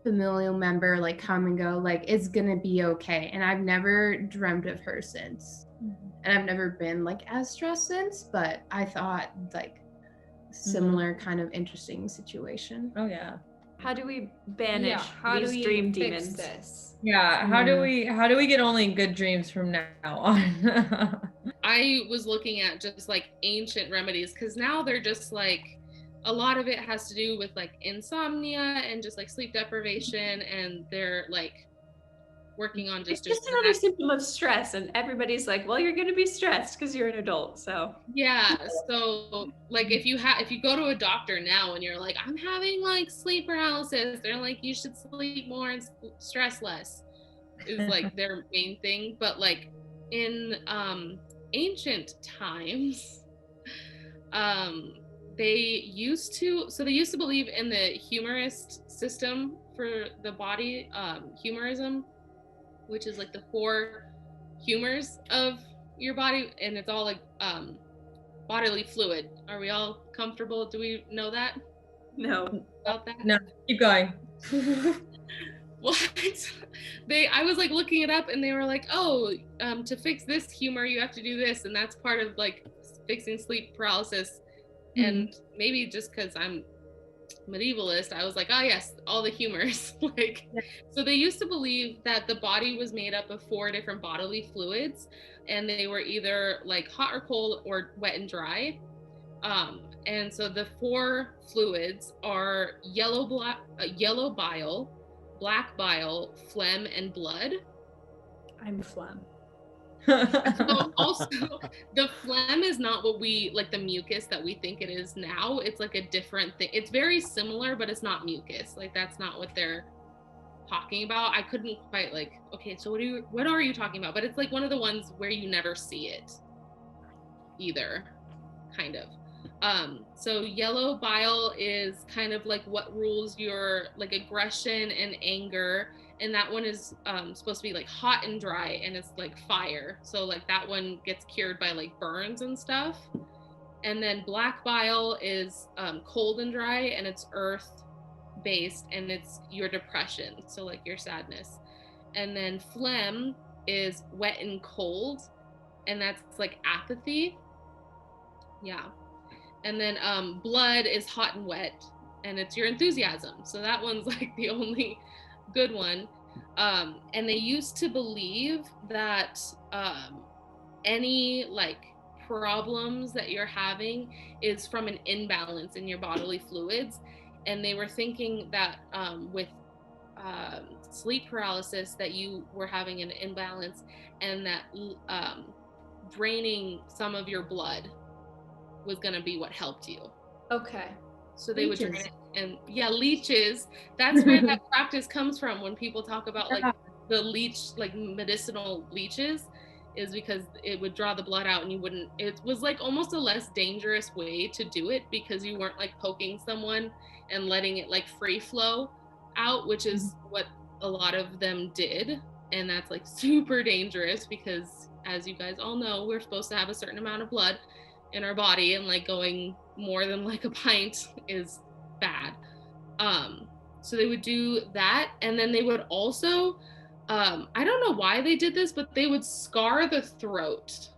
familial member like come and go, like it's gonna be okay. And I've never dreamt of her since, and I've never been like as stressed since, but I thought like similar kind of interesting situation. Oh yeah. How do we banish how these do we dream fix demons? this? Yeah, how do we get only good dreams from now on? I was looking at just like ancient remedies, because now they're just like, a lot of it has to do with like insomnia and just like sleep deprivation, and they're like working on It's just another symptom of stress, and everybody's like, well, you're gonna be stressed because you're an adult. So yeah, so like if you go to a doctor now and you're like, I'm having like sleep paralysis, they're like, you should sleep more and stress less, is like their main thing. But like in ancient times, they used to believe in the humorist system for the body, humorism, which is like the 4 humors of your body, and it's all like bodily fluid. Are we all comfortable? Do we know that? no. About that? No, keep going. What? I was like looking it up, and they were like, oh, to fix this humor you have to do this, and that's part of like fixing sleep paralysis. And maybe just because I'm medievalist, I was like, oh yes, all the humors. Like, so they used to believe that the body was made up of 4 different bodily fluids, and they were either like hot or cold or wet and dry. And so the 4 fluids are yellow bile, black bile, phlegm, and blood. I'm phlegm. So also, the phlegm is not what we like, the mucus that we think it is now. It's like a different thing. It's very similar, but it's not mucus. Like that's not what they're talking about. I couldn't quite like, okay, so what are you talking about? But it's like one of the ones where you never see it either, kind of. So yellow bile is kind of like what rules your like aggression and anger, and that one is supposed to be like hot and dry, and it's like fire. So like that one gets cured by like burns and stuff. And then black bile is cold and dry, and it's earth based, and it's your depression, so like your sadness. And then phlegm is wet and cold, and that's like apathy. Yeah. And then blood is hot and wet, and it's your enthusiasm. So that one's like the only good one. And they used to believe that any like problems that you're having is from an imbalance in your bodily fluids. And they were thinking that with sleep paralysis that you were having an imbalance, and that draining some of your blood was going to be what helped you. Okay. So they would drain it. And yeah, leeches, that's where that practice comes from. When people talk about like the leech, like medicinal leeches, is because it would draw the blood out, and you wouldn't, it was like almost a less dangerous way to do it, because you weren't like poking someone and letting it like free flow out, which is what a lot of them did. And that's like super dangerous, because as you guys all know, we're supposed to have a certain amount of blood in our body, and like going more than like a pint is bad. So they would do that. And then they would also I don't know why they did this, but they would scar the throat.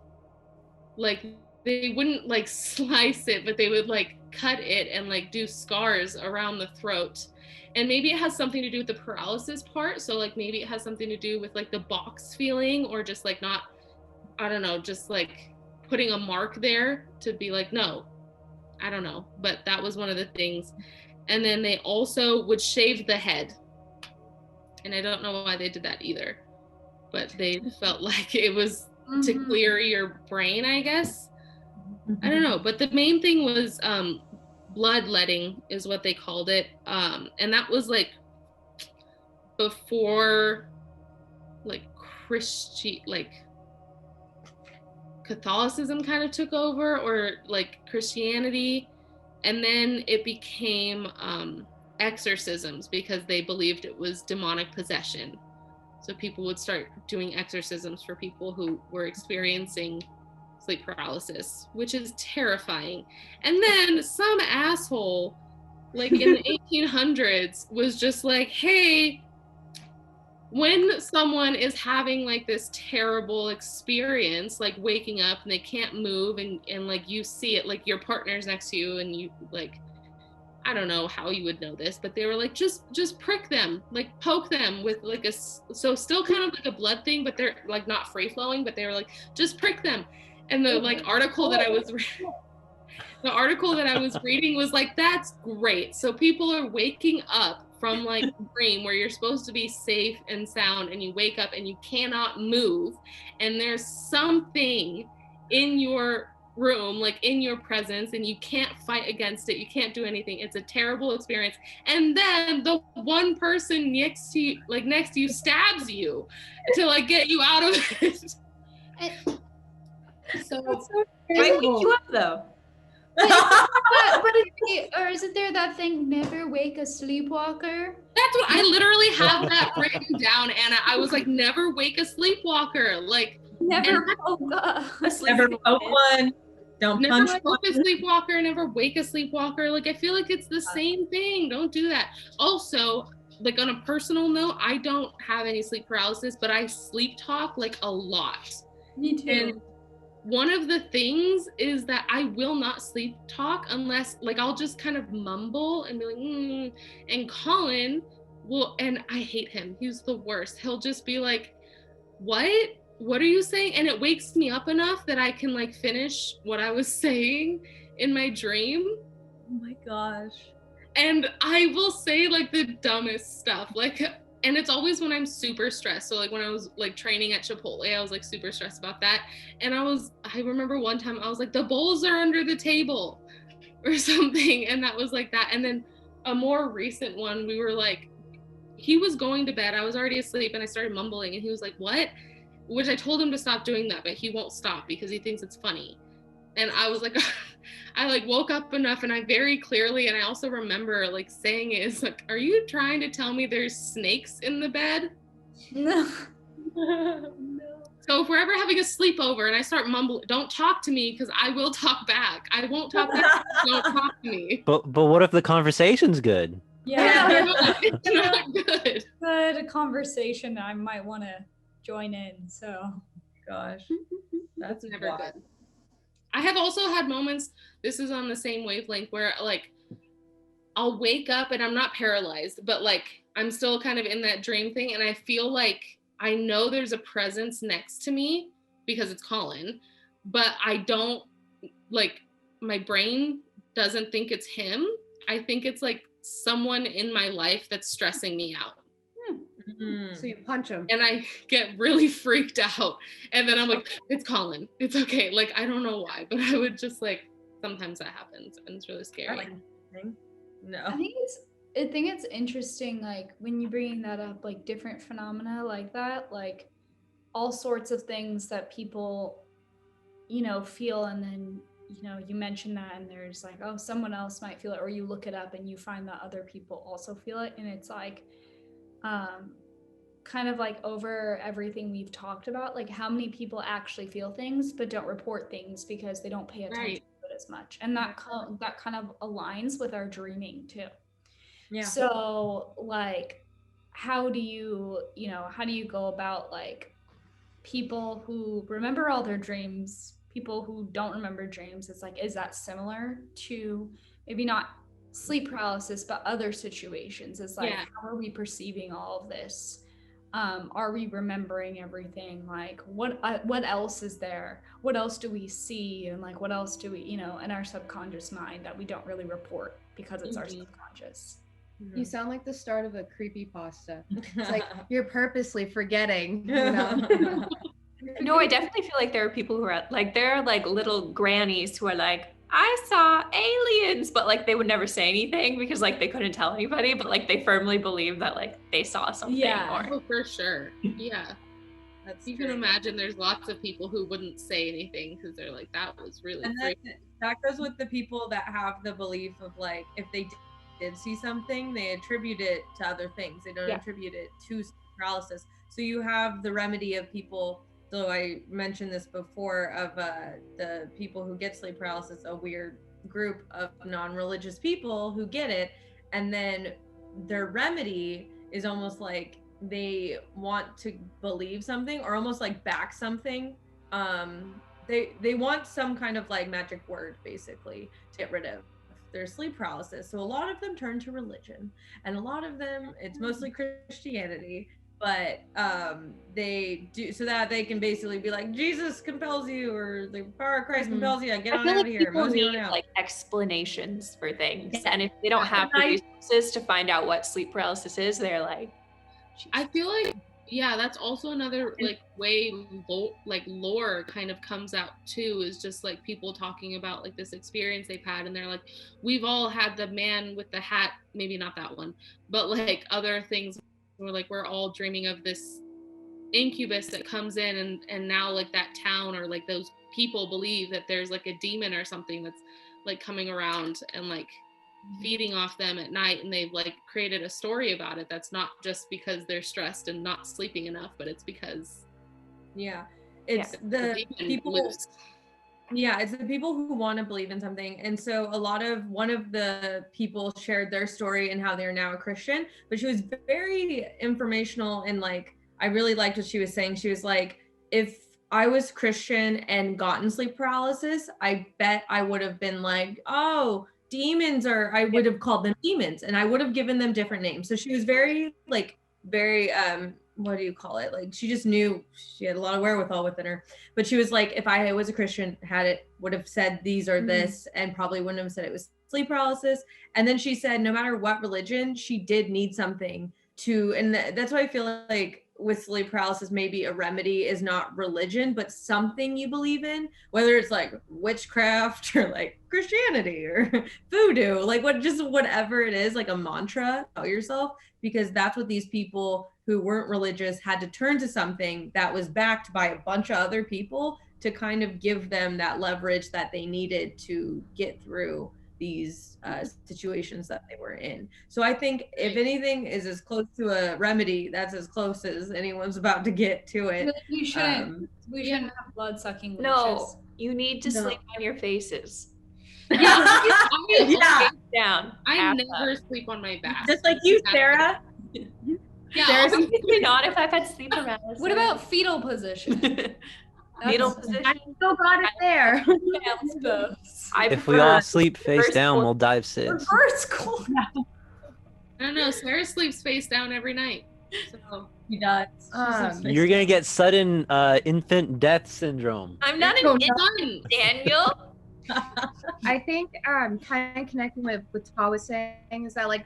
Like they wouldn't like slice it, but they would like cut it and like do scars around the throat. And maybe it has something to do with the paralysis part. So like maybe it has something to do with like the box feeling, or just like not, I don't know, just like putting a mark there to be like, no, I don't know. But that was one of the things. And then they also would shave the head. And I don't know why they did that either, but they felt like it was to clear your brain, I guess. I don't know. But the main thing was bloodletting is what they called it. And that was like before like Catholicism kind of took over, or like Christianity. And then it became exorcisms, because they believed it was demonic possession. So people would start doing exorcisms for people who were experiencing sleep paralysis, which is terrifying. And then some asshole, like in the 1800s, was just like, hey, when someone is having like this terrible experience, like waking up and they can't move, and like you see it, like your partner's next to you, and you like, I don't know how you would know this, but they were like, just prick them, like poke them with like so still kind of like a blood thing, but they're like not free flowing, but they were like, just prick them. And the like article that I was reading was like, that's great. So people are waking up from like a dream where you're supposed to be safe and sound, and you wake up and you cannot move, and there's something in your room, like in your presence, and you can't fight against it, you can't do anything, it's a terrible experience, and then the one person next to you stabs you to like get you out of it. So I wake you up though. Or isn't there that thing, never wake a sleepwalker? That's what I literally have that written down, Anna. I was like, never wake a sleepwalker, like Never poke Never poke one. Don't never punch poke a sleepwalker, never wake a sleepwalker. Like I feel like it's the same thing. Don't do that. Also, like on a personal note, I don't have any sleep paralysis, but I sleep talk like a lot. Me too. And one of the things is that I will not sleep talk unless like I'll just kind of mumble and be like, and Colin will, and I hate him. He's the worst. He'll just be like, what are you saying? And it wakes me up enough that I can like finish what I was saying in my dream. Oh my gosh. And I will say like the dumbest stuff, like, and it's always when I'm super stressed. So like when I was like training at Chipotle, I was like super stressed about that. And I remember one time I was like, the bowls are under the table or something. And that was like that. And then a more recent one, we were like, he was going to bed. I was already asleep and I started mumbling and he was like, what? Which I told him to stop doing that, but he won't stop because he thinks it's funny. And I was like, I like woke up enough, and I very clearly, and I also remember like saying it is like, are you trying to tell me there's snakes in the bed? No. So if we're ever having a sleepover and I start mumbling, don't talk to me because I will talk back. I won't talk back. Don't talk to me. But what if the conversation's good? Yeah. It's not good. Good conversation. I might want to join in. So. Gosh, that's Never wild. good. I have also had moments, this is on the same wavelength, where like I'll wake up and I'm not paralyzed, but like I'm still kind of in that dream thing, and I feel like I know there's a presence next to me because it's Colin, but I don't, like, my brain doesn't think it's him. I think it's like someone in my life that's stressing me out. So you punch him. And I get really freaked out. And then I'm like, it's Colin. It's okay. Like, I don't know why, but I would just like, sometimes that happens and it's really scary. No. I think it's interesting, like when you bring that up, like different phenomena like that, like all sorts of things that people, you know, feel, and then, you know, you mention that and there's like, oh, someone else might feel it, or you look it up and you find that other people also feel it, and it's like kind of like over everything we've talked about, like how many people actually feel things but don't report things because they don't pay attention to it as much, and that kind of aligns with our dreaming too. Yeah. So like how do you go about like people who remember all their dreams, people who don't remember dreams? It's like, is that similar to maybe not sleep paralysis but other situations? It's like, how are we perceiving all of this? Are we remembering everything? Like what else is there? What else do we see? And like what else do we, you know, in our subconscious mind that we don't really report because it's our subconscious? You sound like the start of a creepypasta. It's like you're purposely forgetting, you know? No, I definitely feel like there are people who are like, there are like little grannies who are like, I saw aliens, but like they would never say anything because like they couldn't tell anybody, but like they firmly believe that like they saw something. Oh, for sure. Yeah. You can imagine there's lots of people who wouldn't say anything because they're like, that was really freaky. That goes with the people that have the belief of like, if they did see something, they attribute it to other things. They don't attribute it to paralysis. So you have the remedy of people. So I mentioned this before of the people who get sleep paralysis, a weird group of non-religious people who get it, and then their remedy is almost like they want to believe something or almost like back something. They want some kind of like magic word basically to get rid of their sleep paralysis. So a lot of them turn to religion, and a lot of them, it's mostly Christianity, but they do so that they can basically be like, Jesus compels you, or the power of Christ compels you, get on out of here. People need like explanations for things, and if they don't have the resources to find out what sleep paralysis is, they're like, Jesus. I feel like that's also another like way like lore kind of comes out too, is just like people talking about like this experience they've had, and they're like, we've all had the man with the hat, maybe not that one, but like other things. We're like, we're all dreaming of this incubus that comes in, and now like that town or like those people believe that there's like a demon or something that's like coming around and like feeding off them at night, and they've like created a story about it that's not just because they're stressed and not sleeping enough, but it's because it's the people loose. It's the people who want to believe in something. And so one of the people shared their story and how they're now a Christian, but she was very informational, and like I really liked what she was saying. She was like, if I was Christian and gotten sleep paralysis, I bet I would have been like, oh, demons, or I would have called them demons, and I would have given them different names. So she was very what do you call it? Like she just knew, she had a lot of wherewithal within her. But she was like, if I was a Christian, would have said these or this, and probably wouldn't have said it was sleep paralysis. And then she said, no matter what religion, she did need something to, and that's why I feel like with sleep paralysis, maybe a remedy is not religion, but something you believe in, whether it's like witchcraft or like Christianity or voodoo, like whatever it is, like a mantra, tell yourself, because that's what these people who weren't religious had to turn to, something that was backed by a bunch of other people to kind of give them that leverage that they needed to get through these situations that they were in. So I think if anything is as close to a remedy, that's as close as anyone's about to get to it. We shouldn't have blood sucking leeches. No, you need to sleep on your faces. Yeah. Down. I never sleep on my back. Just like you, Sarah. Yeah, Sarah's Obviously not if I've had sleep paralysis. What about fetal position? Fetal position? I still got it there. If we all sleep face down, we'll die of SIDS. Reverse cold. I don't know. Sarah sleeps face down every night. So He does. You're gonna get sudden infant death syndrome. I'm not an infant, Daniel. I think kind of connecting with what Ta was saying is that like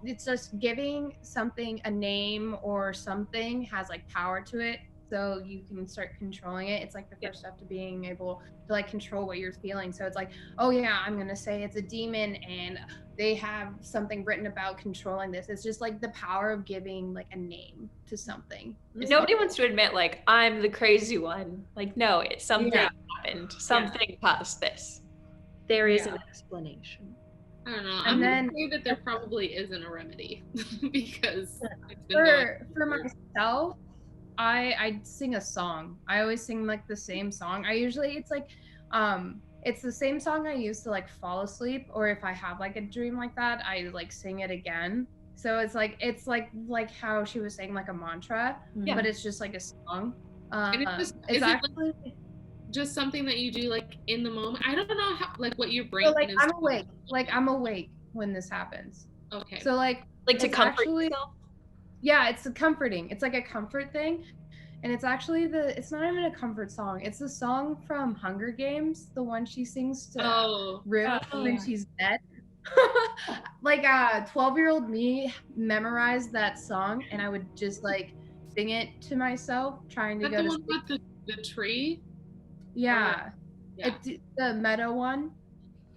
it's just giving something a name or something has like power to it, so you can start controlling it. It's like the first step to being able to like control what you're feeling. So it's like, oh yeah, I'm gonna say it's a demon and they have something written about controlling this. It's just like the power of giving like a name to something. Nobody wants to admit like I'm the crazy one. Like no, it's something happened. Something caused this. There is an explanation. I don't know. And I'm then- gonna say that there probably isn't a remedy because it's been For myself, I sing a song. I always sing like the same song. It's the same song I use to like fall asleep, or if I have like a dream like that, I like sing it again. So it's like how she was saying, like a mantra, but it's just like a song. And it's actually just something that you do like in the moment. I don't know how like what your brain so, like is. I'm awake when this happens. Okay. So like to it's comfort actually- yourself. Yeah, it's comforting. It's like a comfort thing. And it's actually it's not even a comfort song. It's the song from Hunger Games, the one she sings to Riv when she's dead. Like 12-year-old me memorized that song, and I would just like sing it to myself, trying to Is that go the to one sleep. with the tree? Yeah. Yeah. It's the meadow one.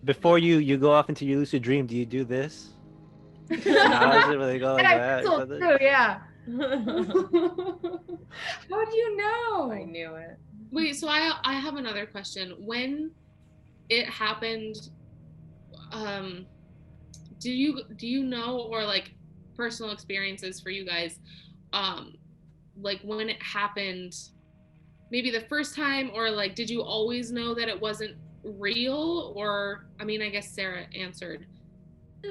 Before you go off into your lucid dream, do you do this? How is it when they go like And I that? whistled too, yeah. How do you know? I knew it. Wait, so I have another question. When it happened, do you know, or like personal experiences for you guys, like when it happened, maybe the first time, or like did you always know that it wasn't real? Or I mean, I guess Sarah answered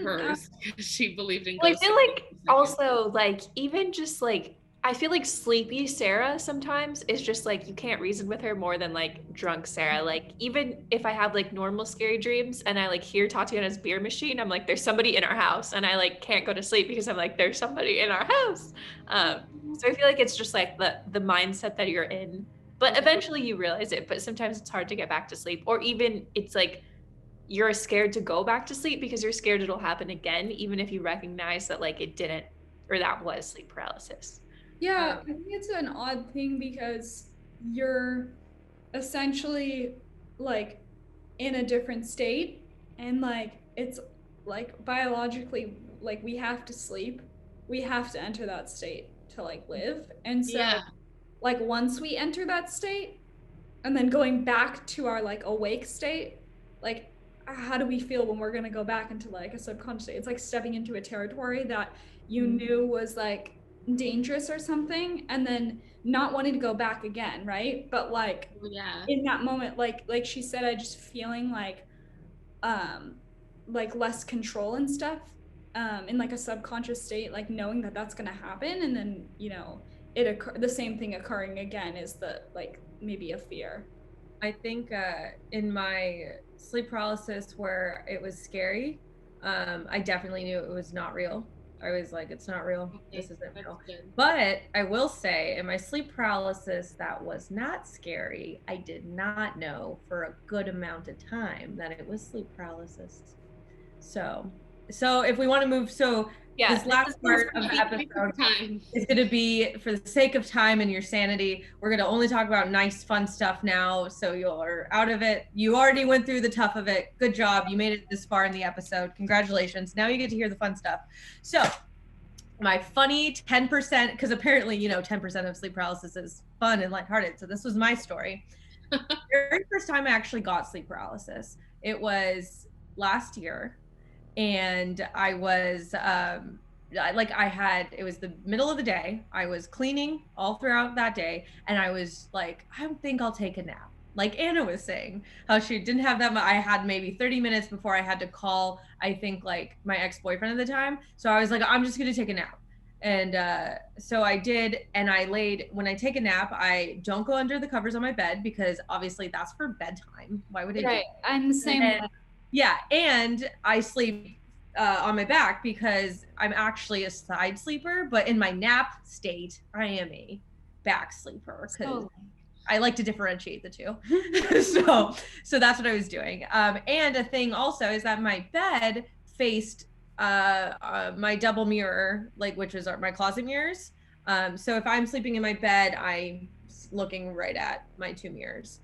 hers. She believed in Well, I ghosts. feel like also like even just like I feel like sleepy Sarah sometimes is just like you can't reason with her more than like drunk Sarah. Like even if I have like normal scary dreams and I like hear Tatiana's beer machine, I'm like there's somebody in our house, and I like can't go to sleep because I'm like there's somebody in our house. So I feel like it's just like the mindset that you're in, but eventually you realize it. But sometimes it's hard to get back to sleep, or even it's like you're scared to go back to sleep because you're scared it'll happen again, even if you recognize that like it didn't, or that was sleep paralysis. Yeah, I think it's an odd thing because you're essentially like in a different state, and like it's like biologically like we have to sleep, we have to enter that state to like live, and so like once we enter that state and then going back to our like awake state, like how do we feel when we're going to go back into like a subconscious state? It's like stepping into a territory that you knew was like dangerous or something, and then not wanting to go back again, right? But like in that moment, like she said, I just feeling like less control and stuff, in like a subconscious state, like knowing that that's going to happen, and then the same thing occurring again is the like maybe a fear. I think in my sleep paralysis where it was scary, I definitely knew it was not real. I was like, it's not real. This isn't real. But I will say in my sleep paralysis that was not scary, I did not know for a good amount of time that it was sleep paralysis. So if we want to move, this last part of the episode is going to be, for the sake of time and your sanity, we're going to only talk about nice, fun stuff now. So you're out of it. You already went through the tough of it. Good job. You made it this far in the episode. Congratulations. Now you get to hear the fun stuff. So my funny 10%, because apparently, 10% of sleep paralysis is fun and lighthearted. So this was my story. Very first time I actually got sleep paralysis, it was last year, and I was it was the middle of the day. I was cleaning all throughout that day, and I was like, I think I'll take a nap. Like Anna was saying, how she didn't have that much. I had maybe 30 minutes before I had to call, I think, like my ex-boyfriend at the time. So I was like, I'm just gonna take a nap. And so I did, and when I take a nap, I don't go under the covers on my bed, because obviously that's for bedtime. Why would I do that? I'm the same way. Yeah, and I sleep on my back because I'm actually a side sleeper, but in my nap state, I am a back sleeper because I like to differentiate the two. so that's what I was doing. And a thing also is that my bed faced my double mirror, like, which is my closet mirrors. So if I'm sleeping in my bed, I'm looking right at my two mirrors.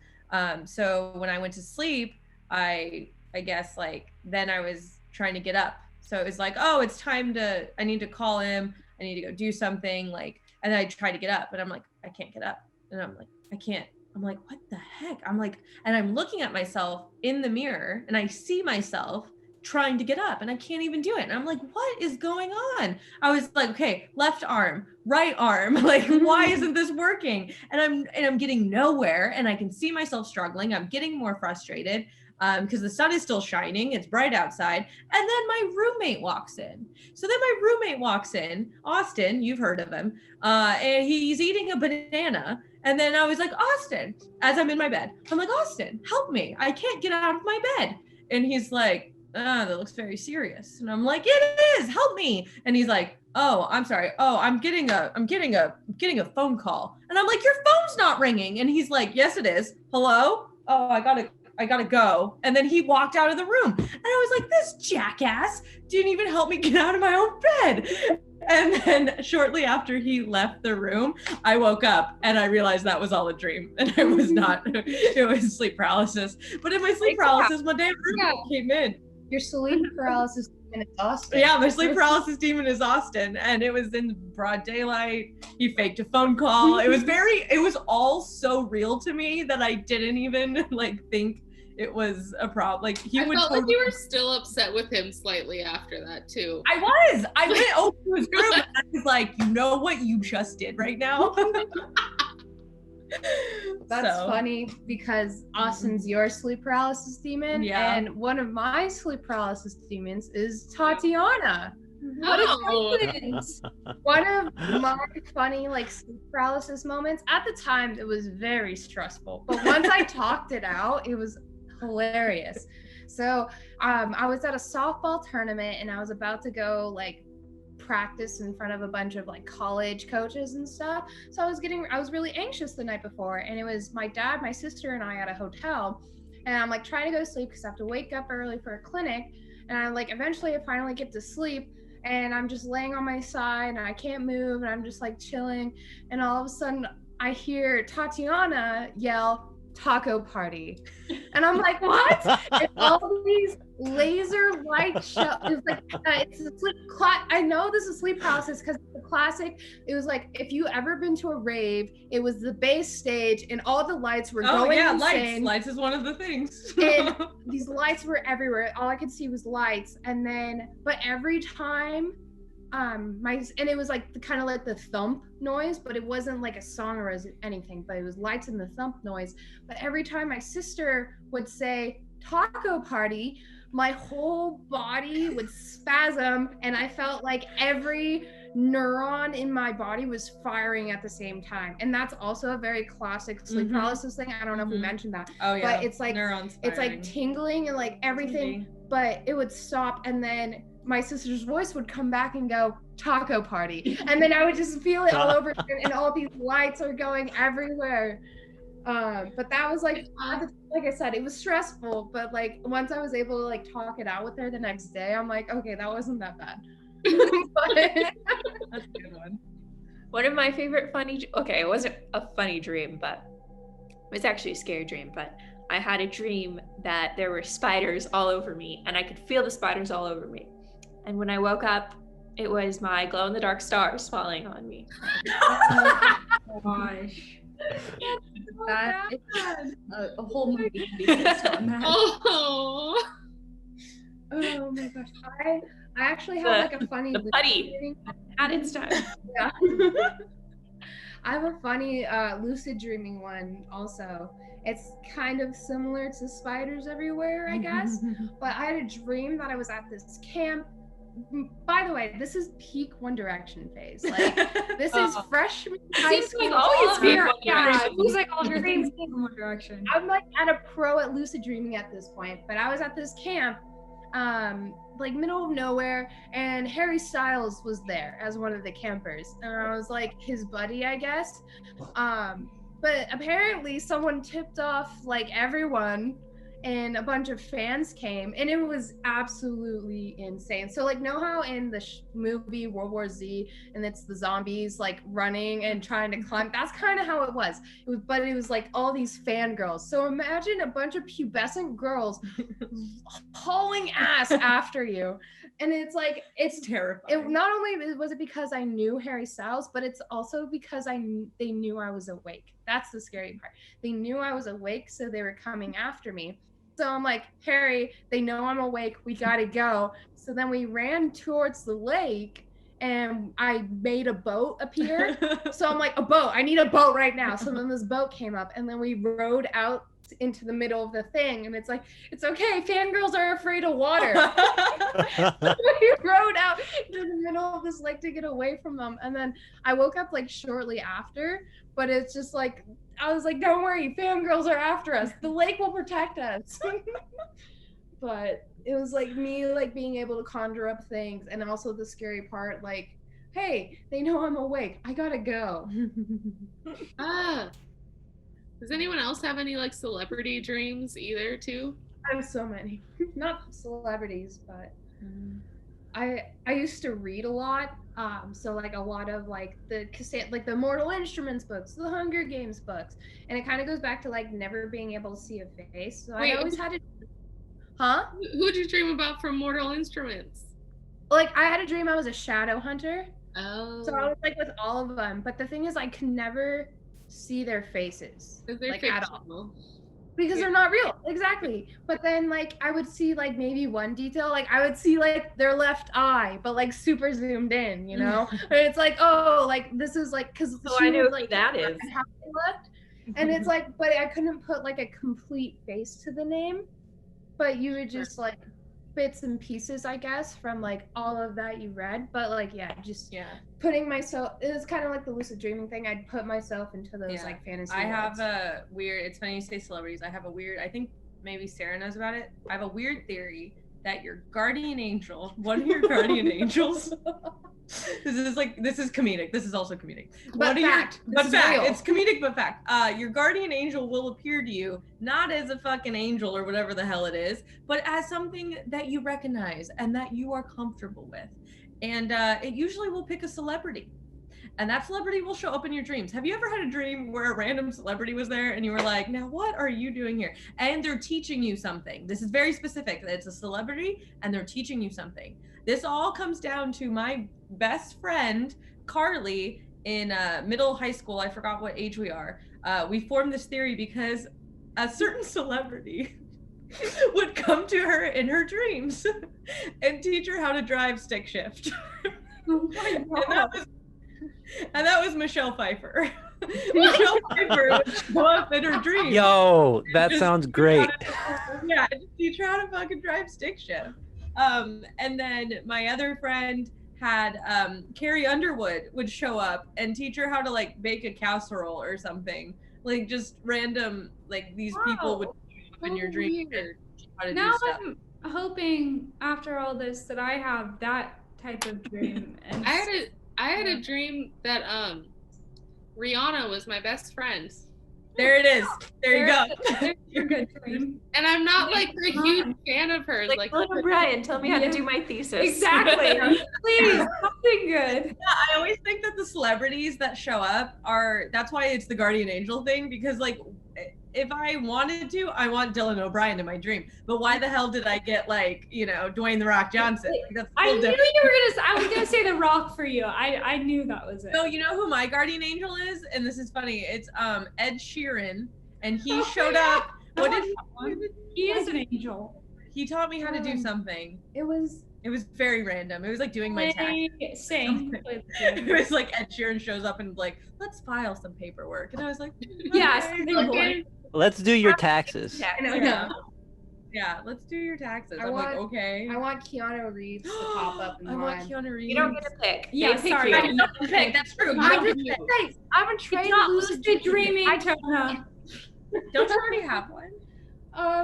So when I went to sleep, I guess, like, then I was trying to get up. So it was like, oh, it's time I need to call him. I need to go do something, like, and then I try to get up, and I'm like, I can't get up. And I'm like, I can't. I'm like, what the heck? I'm like, and I'm looking at myself in the mirror, and I see myself trying to get up, and I can't even do it. And I'm like, what is going on? I was like, okay, left arm, right arm, like, why isn't this working? And I'm getting nowhere, and I can see myself struggling. I'm getting more frustrated because the sun is still shining. It's bright outside. And then my roommate walks in. So then my roommate walks in, Austin, you've heard of him, and he's eating a banana. And then I was like, Austin, as I'm in my bed, I'm like, Austin, help me. I can't get out of my bed. And he's like, that looks very serious. And I'm like, it is, help me. And he's like, oh, I'm sorry. Oh, I'm getting a phone call. And I'm like, your phone's not ringing. And he's like, yes, it is. Hello? Oh, I gotta go. And then he walked out of the room. And I was like, this jackass didn't even help me get out of my own bed. And then shortly after he left the room, I woke up and I realized that was all a dream. And I was not, it was sleep paralysis. But in my sleep paralysis, one day a roommate came in. Your sleep paralysis demon is Austin. Yeah, my sleep paralysis demon is Austin. And it was in broad daylight. He faked a phone call. It was all so real to me that I didn't even like think it was a problem. Like I felt like you were still upset with him slightly after that too. I went over to his room and I was like, you know what you just did right now? That's funny because Austin's your sleep paralysis demon, and one of my sleep paralysis demons is Tatiana. What is one of my funny like sleep paralysis moments? At the time, it was very stressful, but once I talked it out, it was hilarious. So I was at a softball tournament, and I was about to go like practice in front of a bunch of like college coaches and stuff. So I was really anxious the night before, and it was my dad, my sister, and I at a hotel, and I'm like trying to go to sleep because I have to wake up early for a clinic. And I like eventually I finally get to sleep, and I'm just laying on my side and I can't move, and I'm just like chilling, and all of a sudden I hear Tatiana yell, "Taco party." And I'm like, what? And all these laser light show. It's like it's a sleep I know this is sleep paralysis because it's a classic. It was like, if you ever been to a rave, it was the base stage and all the lights were going insane. Lights is one of the things. And these lights were everywhere. All I could see was lights. And then but every time and it was like the kind of like the thump noise, but it wasn't like a song or anything, but it was lights and the thump noise. But every time my sister would say taco party, my whole body would spasm, and I felt like every neuron in my body was firing at the same time. And that's also a very classic sleep paralysis thing. I don't know if we mentioned that. Oh yeah, but it's like neurons it's like tingling and like everything, but it would stop, and then my sister's voice would come back and go, taco party. And then I would just feel it all over again, and all these lights are going everywhere. But that was like I said, it was stressful, but like once I was able to like talk it out with her the next day, I'm like, okay, that wasn't that bad. That's a good one. One of my favorite it wasn't a funny dream, but it was actually a scary dream, but I had a dream that there were spiders all over me, and I could feel the spiders all over me. And when I woke up, it was my glow-in-the-dark stars falling on me. Oh gosh. That is a whole movie can be based on that. Oh. Oh my gosh. I actually have like a funny The putty. lucid dream. At its time. Yeah. I have a funny lucid dreaming one also. It's kind of similar to spiders everywhere, I guess. But I had a dream that I was at this camp. By the way, this is peak One Direction phase. Like this is freshman high Seems school. like always all peak over. One Yeah, Direction. it feels like all your things came from One Direction. I'm like at a pro at lucid dreaming at this point, but I was at this camp, like middle of nowhere, and Harry Styles was there as one of the campers, and I was like his buddy, I guess. But apparently someone tipped off like everyone, and a bunch of fans came, and it was absolutely insane. So like, know how in the movie World War Z, and it's the zombies like running and trying to climb? That's kind of how it was. But it was like all these fangirls. So imagine a bunch of pubescent girls hauling ass after you. And it's like, it's terrifying. not only was it because I knew Harry Styles, but it's also because they knew I was awake. That's the scary part. They knew I was awake, so they were coming after me. So I'm like, Harry, they know I'm awake. We gotta go. So then we ran towards the lake, and I made a boat appear. So I'm like, a boat. I need a boat right now. So then this boat came up, and then we rowed out into the middle of the thing, and it's like, it's okay, fangirls are afraid of water. We rowed out into the middle of this lake to get away from them, and then I woke up like shortly after, but it's just like, I was like, don't worry, fangirls are after us, the lake will protect us. But it was like me like being able to conjure up things, and also the scary part, like, hey, they know I'm awake, I gotta go. Does anyone else have any like celebrity dreams either too? I have so many. Not celebrities, but I used to read a lot. So like a lot of like the cassette, like the Mortal Instruments books, the Hunger Games books, and it kind of goes back to like never being able to see a face. So Wait, I always had to. Huh? Who'd you dream about from Mortal Instruments? Like I had a dream I was a shadow hunter. Oh. So I was like with all of them, but the thing is I could never see their faces, Because they're like at all. fictional. Because they're not real, exactly. But then like I would see like maybe one detail, like I would see like their left eye, but like super zoomed in, you know. And it's like, oh, like this is like, because So I know who that is. how they looked. And it's like, but I couldn't put like a complete face to the name, but you would just like bits and pieces, I guess, from like all of that you read. But like, yeah, just putting myself, it was kind of like the lucid dreaming thing. I'd put myself into those like fantasy I have worlds. a weird, it's funny you say celebrities, I have a weird, I think maybe Sarah knows about it. I have a weird theory that your guardian angel, one of your guardian angels, this is comedic. This is also comedic. But fact. This is real. It's comedic, but fact. Your guardian angel will appear to you, not as a fucking angel or whatever the hell it is, but as something that you recognize and that you are comfortable with. And it usually will pick a celebrity. And that celebrity will show up in your dreams. Have you ever had a dream where a random celebrity was there and you were like, now what are you doing here? And they're teaching you something. This is very specific. It's a celebrity and they're teaching you something. This all comes down to my best friend, Carly, in middle high school. I forgot what age we are. We formed this theory because a certain celebrity would come to her in her dreams and teach her how to drive stick shift. Oh my God. And that was Michelle Pfeiffer. Michelle Pfeiffer would show up in her dreams. Yo, that sounds great. Yeah, teach her how to fucking drive stick shift. And then my other friend had Carrie Underwood would show up and teach her how to like bake a casserole or something. Like just random, like these people would show up in your dreams and teach you how to Now do stuff. I'm hoping after all this that I have that type of dream. And I had a dream that Rihanna was my best friend. There it is. There you go. There's your good dream. And I'm not like a huge fan of hers. Like, oh, Brian, tell me how to do my thesis. Exactly. Please, something good. Yeah, I always think that the celebrities that show up are, that's why it's the guardian angel thing, because like if I wanted to, I want Dylan O'Brien in my dream. But why the hell did I get like, Dwayne The Rock Johnson? Like, that's I still knew different. you were gonna. I was gonna say The Rock for you. I knew that was it. No, you know who my guardian angel is? And this is funny. It's Ed Sheeran, and he showed up. What did he is an angel. he taught me how to do something? It was very random. It was like doing my tax. Sing. It was like Ed Sheeran shows up and like, let's file some paperwork. And I was like, Yes. okay. Let's do your taxes. Yeah, let's do your taxes. I I'm like, want- okay. I want Keanu Reeves to pop up in I want mine. Keanu Reeves. You don't get to pick. Yeah, They pick sorry. you. I don't pick. That's true. You I'm don't just pick. saying, I've been trying to Not lose lucid dreaming, Tona. Don't you already have one? I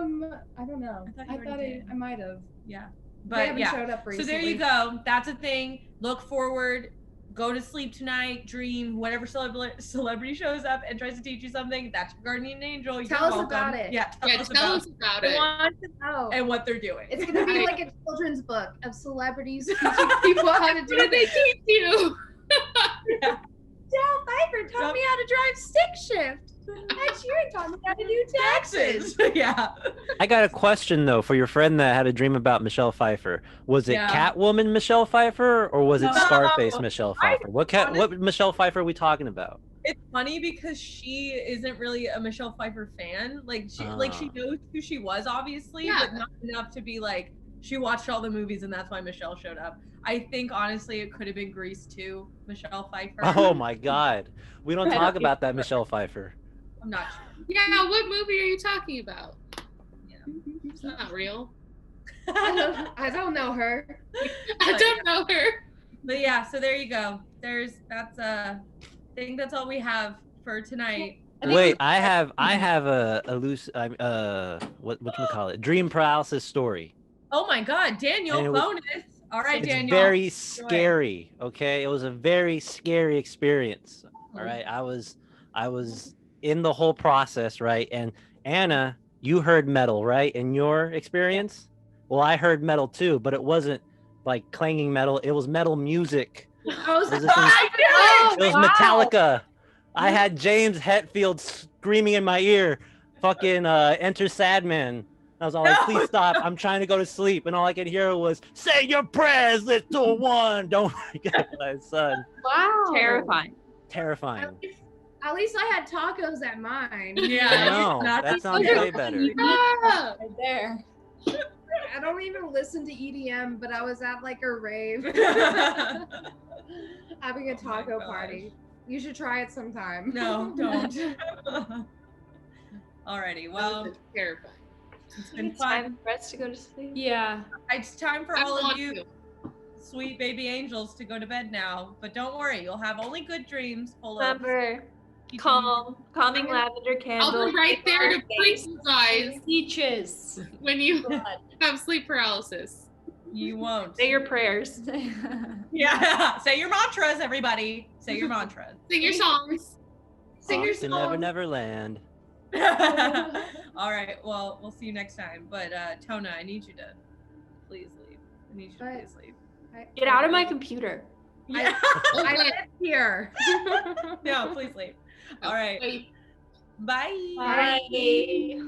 don't know. I thought you I already did. I might have. Yeah. They But haven't yeah. showed up So recently. there you go. That's a thing. Look forward. Go to sleep tonight. Dream. Whatever celebrity shows up and tries to teach you something. That's your guardian angel. You're Tell us welcome. about it. Yeah. Tell us about it. I want to know. and what they're doing. It's gonna be like a children's book of celebrities teaching people how to do What did they this. teach you? Dale Pfeiffer taught me how to drive stick shift. Ed Sheeran taught me how to do taxes. Yeah. I got a question though for your friend that had a dream about Michelle Pfeiffer. Was it Yeah. Catwoman Michelle Pfeiffer or was it No. Scarface Michelle Pfeiffer? What Michelle Pfeiffer are we talking about? It's funny because she isn't really a Michelle Pfeiffer fan. Like she Ah. knows who she was, obviously, Yeah. but not enough to be like she watched all the movies and that's why Michelle showed up. I think honestly it could have been Grease too, Michelle Pfeiffer. Oh my God. We don't I talk don't about that Michelle Pfeiffer. I'm not sure. Yeah, what movie are you talking about? It's not real. I don't know her. I don't know her. But yeah, so there you go. I think that's all we have for tonight. Wait, I have a loose whatchamacallit? Dream paralysis story. Oh my God, Daniel, And it was- bonus. All right, It's Daniel. very scary. Okay, it was a very scary experience. All Mhm. right, I was in the whole process, right? And Anna, you heard metal, right? In your experience? Well, I heard metal too, but it wasn't like clanging metal. It was metal music. I was It was this oh, It was wow. Metallica. I had James Hetfield screaming in my ear, fucking Enter Sadman. I was all like, please stop. I'm trying to go to sleep. And all I could hear was, say your prayers, little one. Don't forget my son. Wow. Terrifying. Terrifying. At least I had tacos at mine. Yeah, I know. not That just- sounds way better. Yeah. Right there. I don't even listen to EDM, but I was at like a rave having a taco gosh. party. You should try it sometime. No, don't. Alrighty, well, Terrifying. it's been It's fun. time for us to go to sleep. Yeah. It's time for I all of want you to. sweet baby angels to go to bed now. But don't worry, you'll have only good dreams full of Remember, keeping- calming lavender candle. I'll be right there to preach you guys Peaches. when you have sleep paralysis. You won't. Say your prayers. Yeah. Say your mantras, everybody. Say your mantras. Sing your songs. Sing your Off to Never song. Never Land. All right. Well, we'll see you next time. But Tona, I need you to please leave. I need you to But- please leave. Get out of my computer. Yeah. I live here. No, please leave. All right. Wait. Bye. Bye.